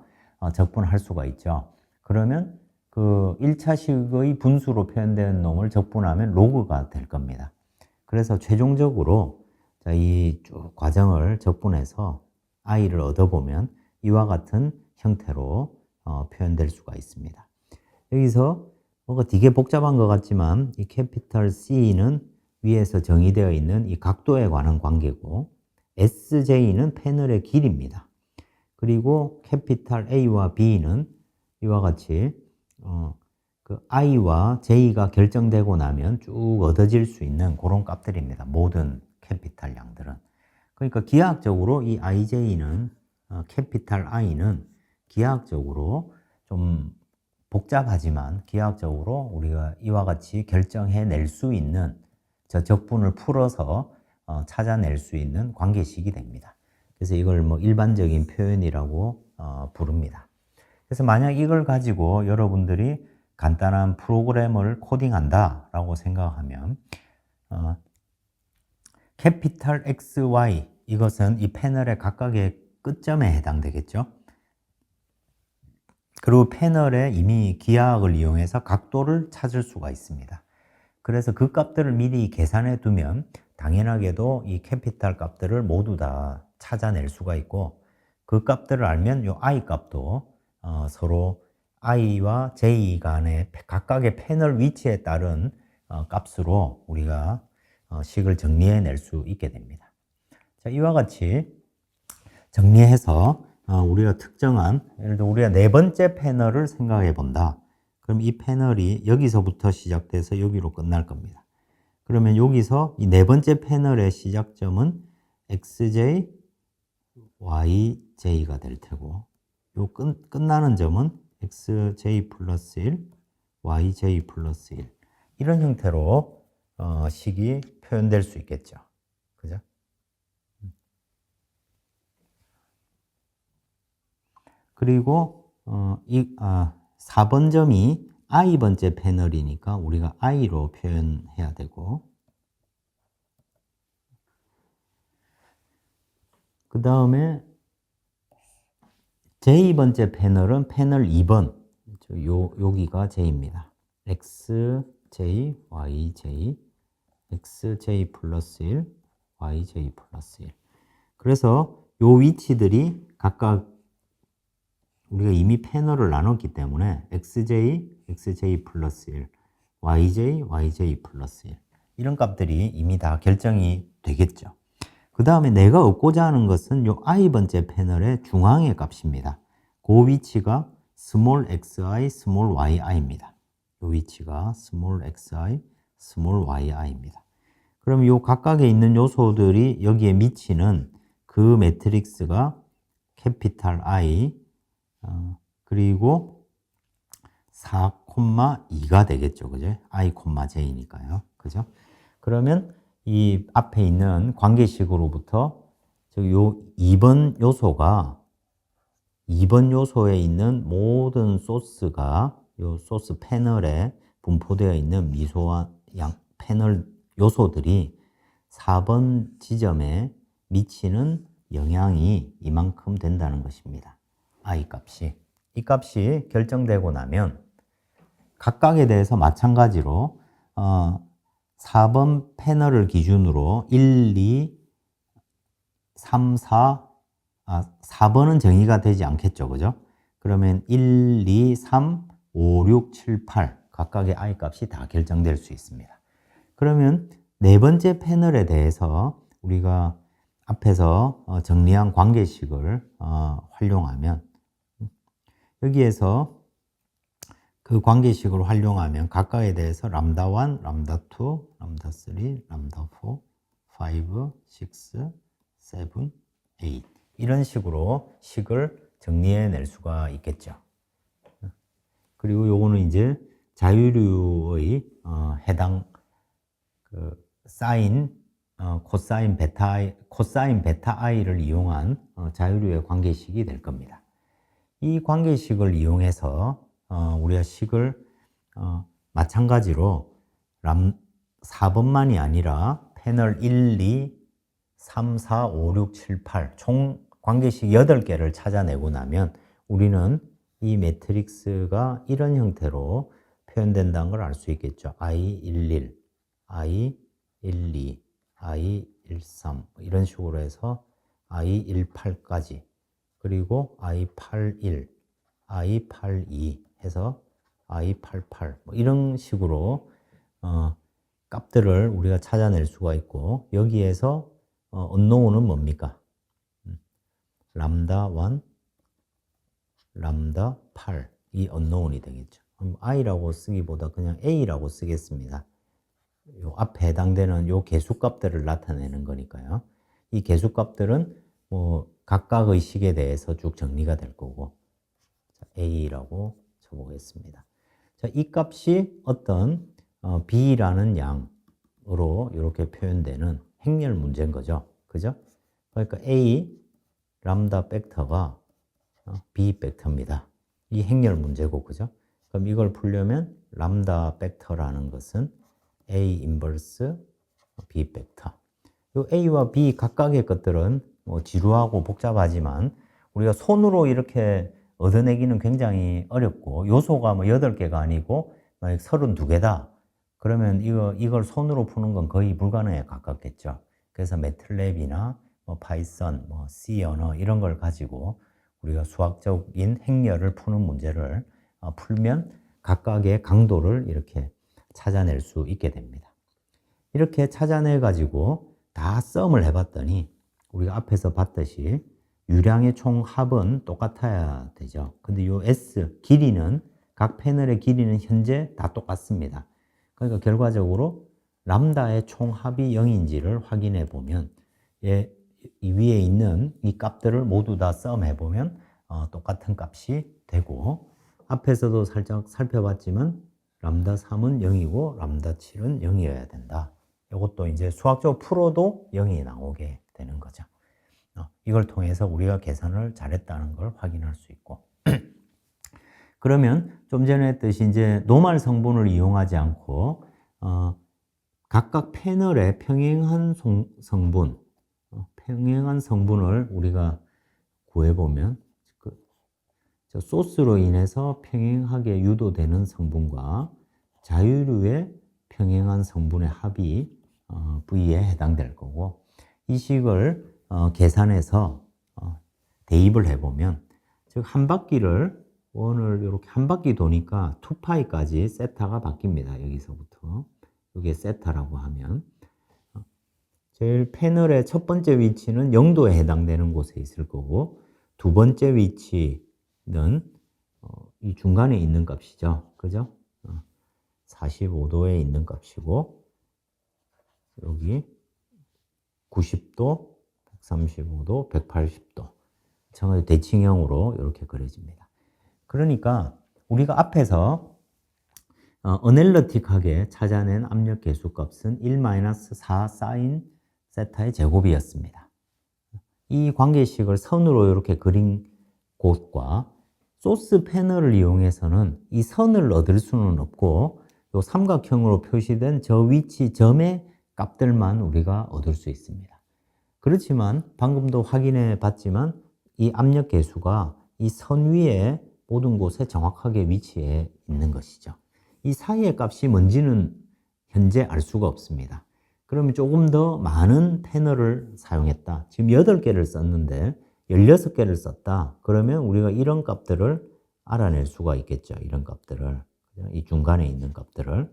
적분할 수가 있죠. 그러면 그 1차식의 분수로 표현된 놈을 적분하면 로그가 될 겁니다. 그래서 최종적으로 이 쭉 과정을 적분해서 i를 얻어보면 이와 같은 형태로 표현될 수가 있습니다. 여기서 뭔가 되게 복잡한 것 같지만 이 캐피탈 C는 위에서 정의되어 있는 이 각도에 관한 관계고, SJ는 패널의 길이입니다. 그리고 캐피탈 A와 B는 이와 같이 그 I와 J가 결정되고 나면 쭉 얻어질 수 있는 그런 값들입니다. 모든 캐피탈 양들은. 그러니까 기하학적으로 이 IJ는 캐피탈 I는 기하학적으로 좀 복잡하지만 기하학적으로 우리가 이와 같이 결정해낼 수 있는 저 적분을 풀어서 찾아낼 수 있는 관계식이 됩니다. 그래서 이걸 일반적인 표현이라고 부릅니다. 그래서 만약 이걸 가지고 여러분들이 간단한 프로그램을 코딩한다라고 생각하면 캐피탈 XY 이것은 이 패널의 각각의 끝점에 해당되겠죠. 그리고 패널에 이미 기하학을 이용해서 각도를 찾을 수가 있습니다. 그래서 그 값들을 미리 계산해 두면 당연하게도 이 캐피탈 값들을 모두 다 찾아낼 수가 있고, 그 값들을 알면 이 I 값도 서로 I와 J 간의 각각의 패널 위치에 따른 값으로 우리가 식을 정리해낼 수 있게 됩니다. 자, 이와 같이 정리해서 우리가 특정한, 예를 들어 우리가 네 번째 패널을 생각해 본다. 그럼 이 패널이 여기서부터 시작돼서 여기로 끝날 겁니다. 그러면 여기서 이 네 번째 패널의 시작점은 xj, yj가 될 테고, 요 끝나는 점은 xj 플러스 1, yj 플러스 1. 이런 형태로 식이 표현될 수 있겠죠. 그죠? 그리고 4번 점이 i번째 패널이니까 우리가 i로 표현해야 되고, 그 다음에 j번째 패널은 패널 2번, 여기가 j입니다. xj, yj, xj 플러스 1, yj 플러스 1. 그래서 요 위치들이 각각 우리가 이미 패널을 나눴기 때문에 xj, xj 플러스 1, yj, yj 플러스 1. 이런 값들이 이미 다 결정이 되겠죠. 그 다음에 내가 얻고자 하는 것은 요 i번째 패널의 중앙의 값입니다. 그 위치가 small xi, small yi입니다. 요 위치가 small xi, small yi입니다. 그럼 요 각각에 있는 요소들이 여기에 미치는 그 매트릭스가 캐피탈 I, 그리고 4,2가 되겠죠. 그죠? I, J니까요. 그죠? 그러면 이 앞에 있는 관계식으로부터 요 2번 요소가 2번 요소에 있는 모든 소스가 요 소스 패널에 분포되어 있는 미소와 패널 요소들이 4번 지점에 미치는 영향이 이만큼 된다는 것입니다. I 값이. 이 값이 결정되고 나면 각각에 대해서 마찬가지로 4번 패널을 기준으로 1, 2, 3, 4, 4번은 정의가 되지 않겠죠. 그죠? 그러면 1, 2, 3, 5, 6, 7, 8 각각의 I 값이 다 결정될 수 있습니다. 그러면 네 번째 패널에 대해서 우리가 앞에서 정리한 관계식을 활용하면 여기에서 그 관계식을 활용하면 각각에 대해서 람다 1, 람다 2, 람다 3, 람다 4, 5, 6, 7, 8 이런 식으로 식을 정리해낼 수가 있겠죠. 그리고 요거는 이제 자유류의 해당 사인, 코사인 베타 i를 이용한 자유류의 관계식이 될 겁니다. 이 관계식을 이용해서 우리가 식을 마찬가지로 4번만이 아니라 패널 1, 2, 3, 4, 5, 6, 7, 8 총 관계식 8개를 찾아내고 나면 우리는 이 매트릭스가 이런 형태로 표현된다는 걸 알 수 있겠죠. I11, I12, I13 이런 식으로 해서 I18까지 그리고 I81, I82 해서 I88 뭐 이런 식으로 값들을 우리가 찾아낼 수가 있고 여기에서 unknown은 뭡니까? 람다 1, 람다 8 이 unknown이 되겠죠. 그럼 i라고 쓰기보다 그냥 a라고 쓰겠습니다. 요 앞에 해당되는 요 개수값들을 나타내는 거니까요. 이 개수값들은 뭐 각각의 식에 대해서 쭉 정리가 될 거고 a라고 쳐보겠습니다. 자, 이 값이 어떤 b라는 양으로 이렇게 표현되는 행렬 문제인 거죠. 그죠? 그러니까 a 람다 벡터가 b 벡터입니다. 이 행렬 문제고, 그죠? 그럼 이걸 풀려면 람다 벡터라는 것은 a 인버스 b 벡터. 이 a와 b 각각의 것들은 뭐 지루하고 복잡하지만 우리가 손으로 이렇게 얻어내기는 굉장히 어렵고 요소가 뭐 8개가 아니고 만약 32개다. 그러면 이걸 손으로 푸는 건 거의 불가능에 가깝겠죠. 그래서 매틀랩이나 뭐 파이썬, 뭐 C 언어 이런 걸 가지고 우리가 수학적인 행렬을 푸는 문제를 풀면 각각의 강도를 이렇게 찾아낼 수 있게 됩니다. 이렇게 찾아내 가지고 다 썸을 해봤더니 우리가 앞에서 봤듯이 유량의 총 합은 똑같아야 되죠. 근데 이 S 길이는 각 패널의 길이는 현재 다 똑같습니다. 그러니까 결과적으로 람다의 총 합이 0인지를 확인해 보면 이 위에 있는 이 값들을 모두 다 썸해 보면 똑같은 값이 되고, 앞에서도 살짝 살펴봤지만 람다 3은 0이고 람다 7은 0이어야 된다. 이것도 이제 수학적으로 풀어도 0이 나오게 되는 거죠. 이걸 통해서 우리가 계산을 잘했다는 걸 확인할 수 있고 그러면 좀 전에 했듯이 이제 노말 성분을 이용하지 않고 각각 패널의 평행한 성분, 평행한 성분을 우리가 구해보면 저 소스로 인해서 평행하게 유도되는 성분과 자유류의 평행한 성분의 합이 V에 해당될 거고, 이 식을 계산해서 대입을 해보면, 즉 한 바퀴를 원을 이렇게 한 바퀴 도니까 2파이까지 세타가 바뀝니다. 여기서부터 이게 세타라고 하면 제일 패널의 첫 번째 위치는 0도에 해당되는 곳에 있을 거고, 두 번째 위치는 이 중간에 있는 값이죠. 그죠? 45도에 있는 값이고, 여기 90도, 135도, 180도. 정말 대칭형으로 이렇게 그려집니다. 그러니까 우리가 앞에서 어넬러틱하게 찾아낸 압력 계수값은 1-4 사인 세타의 제곱이었습니다. 이 관계식을 선으로 이렇게 그린 곳과 소스 패널을 이용해서는 이 선을 얻을 수는 없고, 이 삼각형으로 표시된 저 위치 점의 값들만 우리가 얻을 수 있습니다. 그렇지만 방금도 확인해 봤지만 이 압력 계수가 이 선 위에 모든 곳에 정확하게 위치해 있는 것이죠. 이 사이의 값이 뭔지는 현재 알 수가 없습니다. 그러면 조금 더 많은 패널을 사용했다. 지금 8개를 썼는데 16개를 썼다. 그러면 우리가 이런 값들을 알아낼 수가 있겠죠. 이런 값들을. 이 중간에 있는 값들을.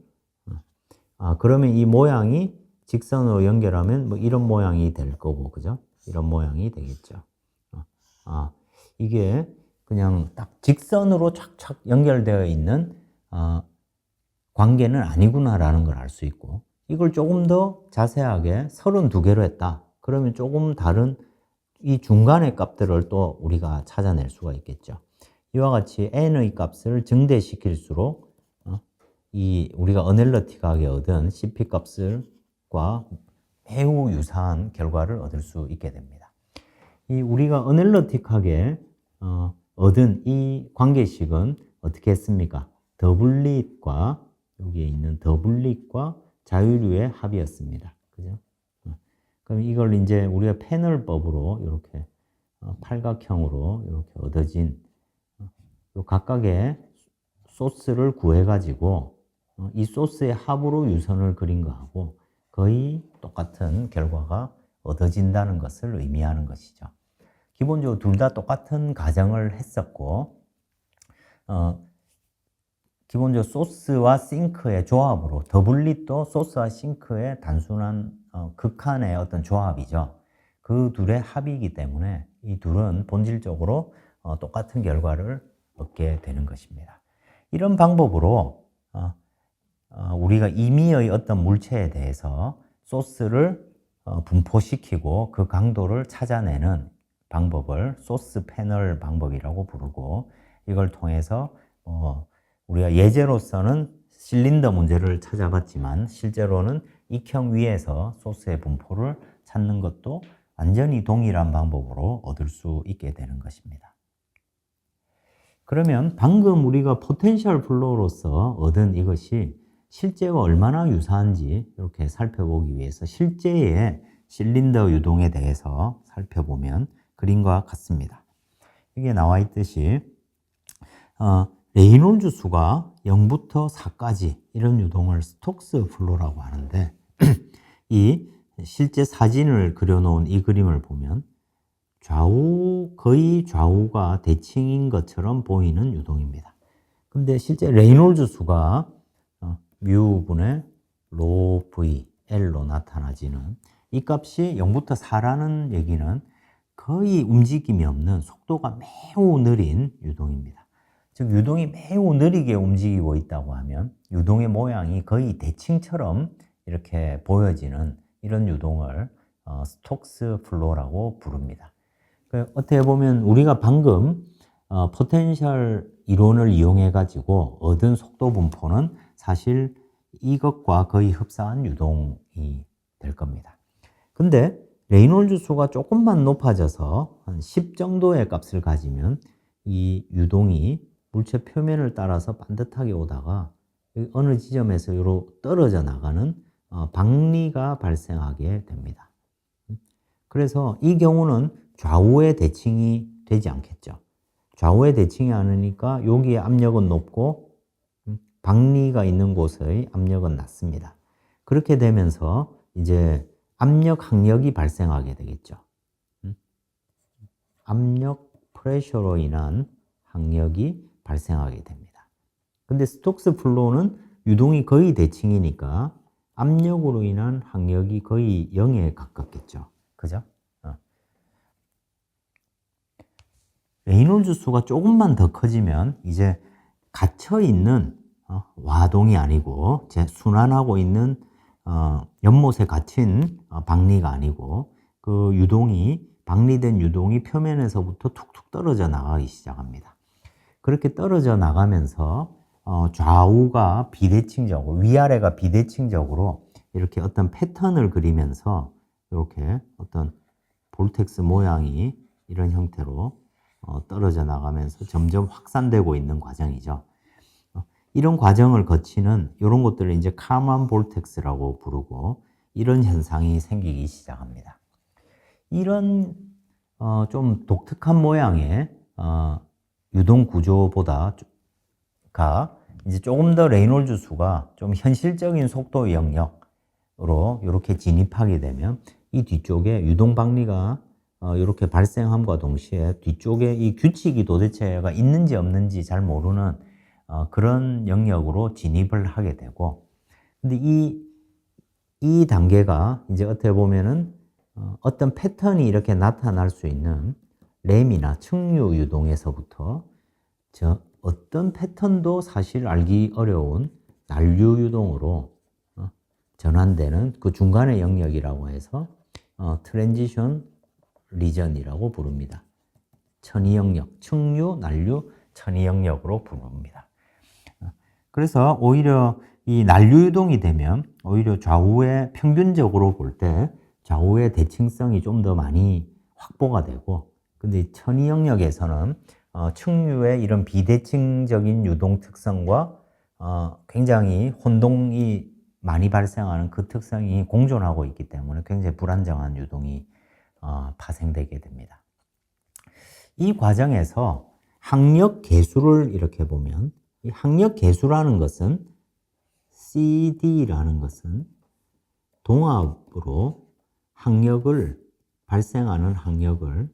그러면 이 모양이 직선으로 연결하면 뭐 이런 모양이 될 거고, 그죠? 이런 모양이 되겠죠. 이게 그냥 딱 직선으로 착착 연결되어 있는 관계는 아니구나라는 걸 알 수 있고, 이걸 조금 더 자세하게 32개로 했다. 그러면 조금 다른 이 중간의 값들을 또 우리가 찾아낼 수가 있겠죠. 이와 같이 n의 값을 증대시킬수록 이 우리가 어넬러틱하게 얻은 CP 값과 매우 유사한 결과를 얻을 수 있게 됩니다. 이 우리가 어넬러틱하게 얻은 이 관계식은 어떻게 했습니까? 더블릿과 여기에 있는 더블릿과 자유류의 합이었습니다. 그죠? 그럼 이걸 이제 우리가 패널법으로 이렇게 팔각형으로 이렇게 얻어진 각각의 소스를 구해가지고 이 소스의 합으로 유선을 그린 거하고 거의 똑같은 결과가 얻어진다는 것을 의미하는 것이죠. 기본적으로 둘 다 똑같은 가정을 했었고, 기본적으로 소스와 싱크의 조합으로, 더블릿도 소스와 싱크의 단순한 극한의 어떤 조합이죠. 그 둘의 합이기 때문에 이 둘은 본질적으로 똑같은 결과를 얻게 되는 것입니다. 이런 방법으로 우리가 임의의 어떤 물체에 대해서 소스를 분포시키고 그 강도를 찾아내는 방법을 소스 패널 방법이라고 부르고, 이걸 통해서 우리가 예제로서는 실린더 문제를 찾아봤지만 실제로는 익형 위에서 소스의 분포를 찾는 것도 완전히 동일한 방법으로 얻을 수 있게 되는 것입니다. 그러면 방금 우리가 포텐셜 플로우로서 얻은 이것이 실제와 얼마나 유사한지 이렇게 살펴보기 위해서 실제의 실린더 유동에 대해서 살펴보면 그림과 같습니다. 이게 나와 있듯이 레이놀즈 수가 0부터 4까지 이런 유동을 스톡스 플로우라고 하는데 이 실제 사진을 그려놓은 이 그림을 보면 거의 좌우가 대칭인 것처럼 보이는 유동입니다. 근데 실제 레이놀즈 수가 뮤분의 로 V, L로 나타나지는 이 값이 0부터 4라는 얘기는 거의 움직임이 없는 속도가 매우 느린 유동입니다. 즉 유동이 매우 느리게 움직이고 있다고 하면 유동의 모양이 거의 대칭처럼 이렇게 보여지는 이런 유동을 스톡스 플로우라고 부릅니다. 어떻게 보면 우리가 방금 포텐셜 이론을 이용해 가지고 얻은 속도 분포는 사실 이것과 거의 흡사한 유동이 될 겁니다. 근데 레이놀즈 수가 조금만 높아져서 한 10 정도의 값을 가지면 이 유동이 물체 표면을 따라서 반듯하게 오다가 어느 지점에서 떨어져 나가는 박리가 발생하게 됩니다. 그래서 이 경우는 좌우의 대칭이 되지 않겠죠. 좌우의 대칭이 않으니까 여기에 압력은 높고 박리가 있는 곳의 압력은 낮습니다. 그렇게 되면서 이제 압력 항력이 발생하게 되겠죠. 압력 프레셔로 인한 항력이 발생하게 됩니다. 근데 스톡스 플로우는 유동이 거의 대칭이니까 압력으로 인한 항력이 거의 0에 가깝겠죠. 그죠? 레이놀즈 수가 조금만 더 커지면 이제 갇혀있는 와동이 아니고 순환하고 있는 연못에 갇힌 박리가 아니고 그 유동이 박리된 유동이 표면에서부터 툭툭 떨어져 나가기 시작합니다. 그렇게 떨어져 나가면서 좌우가 비대칭적으로 위아래가 비대칭적으로 이렇게 어떤 패턴을 그리면서 이렇게 어떤 볼텍스 모양이 이런 형태로 떨어져 나가면서 점점 확산되고 있는 과정이죠. 이런 과정을 거치는 이런 것들을 이제 카만 볼텍스라고 부르고 이런 현상이 생기기 시작합니다. 이런 좀 독특한 모양의 유동 구조보다가 이제 조금 더 레이놀즈 수가 좀 현실적인 속도 영역으로 이렇게 진입하게 되면 이 뒤쪽에 유동 박리가 이렇게 발생함과 동시에 뒤쪽에 이 규칙이 도대체가 있는지 없는지 잘 모르는 그런 영역으로 진입을 하게 되고, 근데 이 단계가 이제 어떻게 보면은 어떤 패턴이 이렇게 나타날 수 있는 램이나 측류 유동에서부터 어떤 패턴도 사실 알기 어려운 난류 유동으로 전환되는 그 중간의 영역이라고 해서 트랜지션 리전이라고 부릅니다. 천이 영역, 측류, 난류, 천이 영역으로 부릅니다. 그래서 오히려 이 난류 유동이 되면 오히려 좌우에 평균적으로 볼 때 좌우의 대칭성이 좀 더 많이 확보가 되고, 근데 천이 영역에서는 측류의 이런 비대칭적인 유동 특성과 굉장히 혼동이 많이 발생하는 그 특성이 공존하고 있기 때문에 굉장히 불안정한 유동이 파생되게 됩니다. 이 과정에서 항력 계수를 이렇게 보면 이 항력 계수라는 것은 CD라는 것은 동압으로 항력을 발생하는 항력을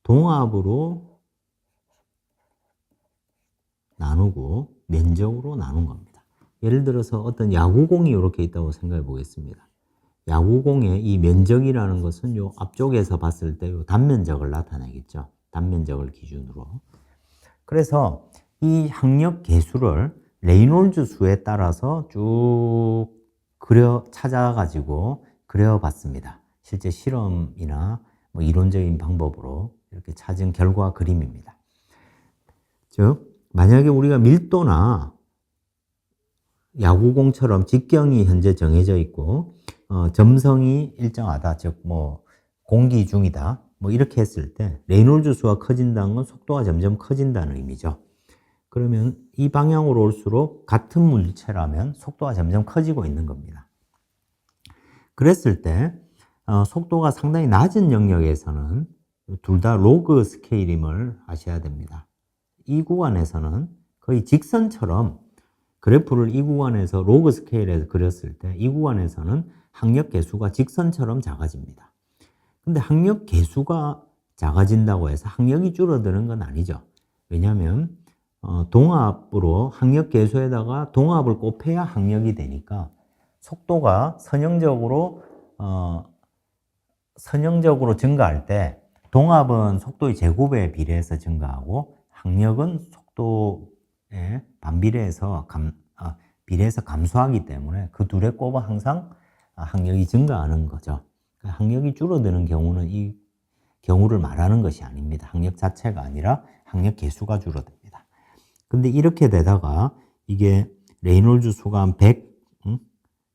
동압으로 나누고 면적으로 나눈 겁니다. 예를 들어서 어떤 야구공이 이렇게 있다고 생각해 보겠습니다. 야구공의 이 면적이라는 것은 요 앞쪽에서 봤을 때 요 단면적을 나타내겠죠. 단면적을 기준으로. 그래서 이 항력 계수를 레이놀즈 수에 따라서 쭉 찾아가지고 그려봤습니다. 실제 실험이나 뭐 이론적인 방법으로 이렇게 찾은 결과 그림입니다. 즉, 만약에 우리가 밀도나 야구공처럼 직경이 현재 정해져 있고 점성이 일정하다, 즉 뭐 공기 중이다, 뭐 이렇게 했을 때 레이놀즈 수가 커진다는 건 속도가 점점 커진다는 의미죠. 그러면 이 방향으로 올수록 같은 물체라면 속도가 점점 커지고 있는 겁니다. 그랬을 때 속도가 상당히 낮은 영역에서는 둘 다 로그 스케일임을 아셔야 됩니다. 이 구간에서는 거의 직선처럼 그래프를 이 구간에서 로그 스케일에서 그렸을 때 이 구간에서는 항력 계수가 직선처럼 작아집니다. 근데 항력 계수가 작아진다고 해서 항력이 줄어드는 건 아니죠. 왜냐하면 동압으로 항력계수에다가 동압을 곱해야 항력이 되니까 속도가 선형적으로 증가할 때 동압은 속도의 제곱에 비례해서 증가하고 항력은 속도에 반비례해서 비례해서 감소하기 때문에 그 둘의 곱은 항상 항력이 증가하는 거죠. 항력이 줄어드는 경우는 이 경우를 말하는 것이 아닙니다. 항력 자체가 아니라 항력 계수가 줄어듭니다. 근데 이렇게 되다가 이게 레이놀즈 수가 한 100,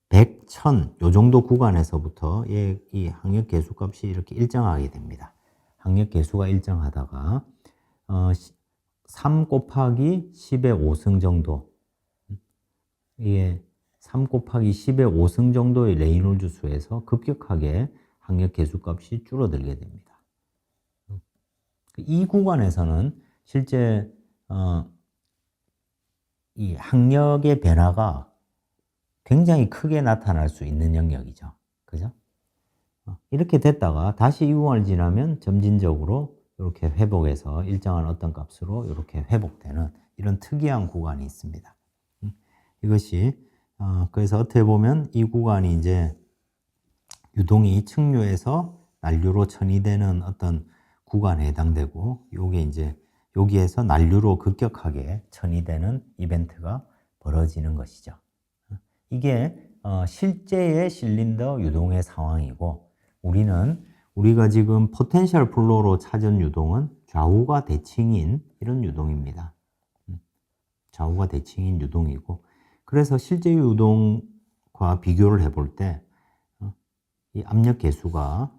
100, 1000, 요 정도 구간에서부터 이 항력 계수 값이 이렇게 일정하게 됩니다. 항력 계수가 일정하다가 3 곱하기 10의 5승 정도, 이게 3 곱하기 10의 5승 정도의 레이놀즈 수에서 급격하게 항력 계수 값이 줄어들게 됩니다. 이 구간에서는 실제 이 항력의 변화가 굉장히 크게 나타날 수 있는 영역이죠. 그죠? 이렇게 됐다가 다시 이 구간을 지나면 점진적으로 이렇게 회복해서 일정한 어떤 값으로 이렇게 회복되는 이런 특이한 구간이 있습니다. 이것이 그래서 어떻게 보면 이 구간이 이제 유동이 측류에서 난류로 전이되는 어떤 구간에 해당되고, 요게 이제 여기에서 난류로 급격하게 전이되는 이벤트가 벌어지는 것이죠. 이게 실제의 실린더 유동의 상황이고, 우리가 지금 포텐셜 플로우로 찾은 유동은 좌우가 대칭인 이런 유동입니다. 좌우가 대칭인 유동이고, 그래서 실제 유동과 비교를 해볼 때 이 압력 계수가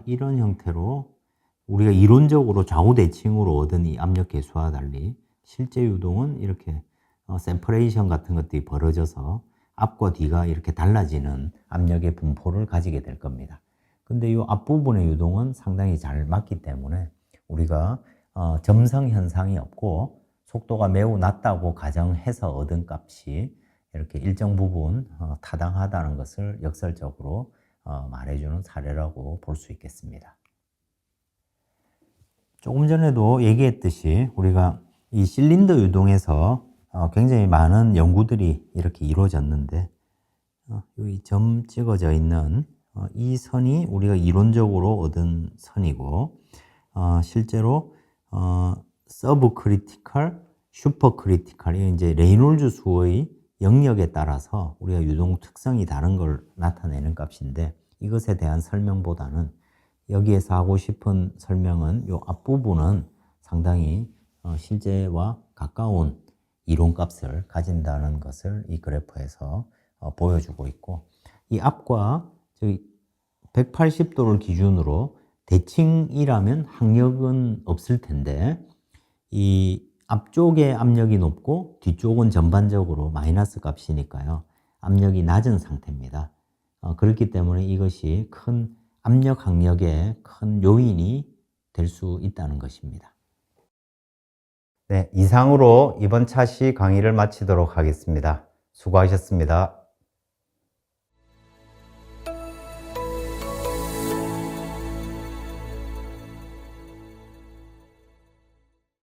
이런 형태로 우리가 이론적으로 좌우 대칭으로 얻은 이 압력 계수와 달리 실제 유동은 이렇게 세퍼레이션 같은 것들이 벌어져서 앞과 뒤가 이렇게 달라지는 압력의 분포를 가지게 될 겁니다. 근데 이 앞부분의 유동은 상당히 잘 맞기 때문에 우리가 점성 현상이 없고 속도가 매우 낮다고 가정해서 얻은 값이 이렇게 일정 부분 타당하다는 것을 역설적으로 말해주는 사례라고 볼 수 있겠습니다. 조금 전에도 얘기했듯이 우리가 이 실린더 유동에서 굉장히 많은 연구들이 이렇게 이루어졌는데, 여기 점 찍어져 있는 이 선이 우리가 이론적으로 얻은 선이고, 실제로 서브 크리티컬, 슈퍼 크리티컬, 이 이제 레이놀즈 수의 영역에 따라서 우리가 유동 특성이 다른 걸 나타내는 값인데, 이것에 대한 설명보다는 여기에서 하고 싶은 설명은 이 앞부분은 상당히 실제와 가까운 이론값을 가진다는 것을 이 그래프에서 보여주고 있고, 이 앞과 저기 180도를 기준으로 대칭이라면 항력은 없을 텐데, 이 앞쪽에 압력이 높고 뒤쪽은 전반적으로 마이너스 값이니까요, 압력이 낮은 상태입니다. 그렇기 때문에 이것이 큰 압력 항력의 큰 요인이 될 수 있다는 것입니다. 네, 이상으로 이번 차시 강의를 마치도록 하겠습니다. 수고하셨습니다.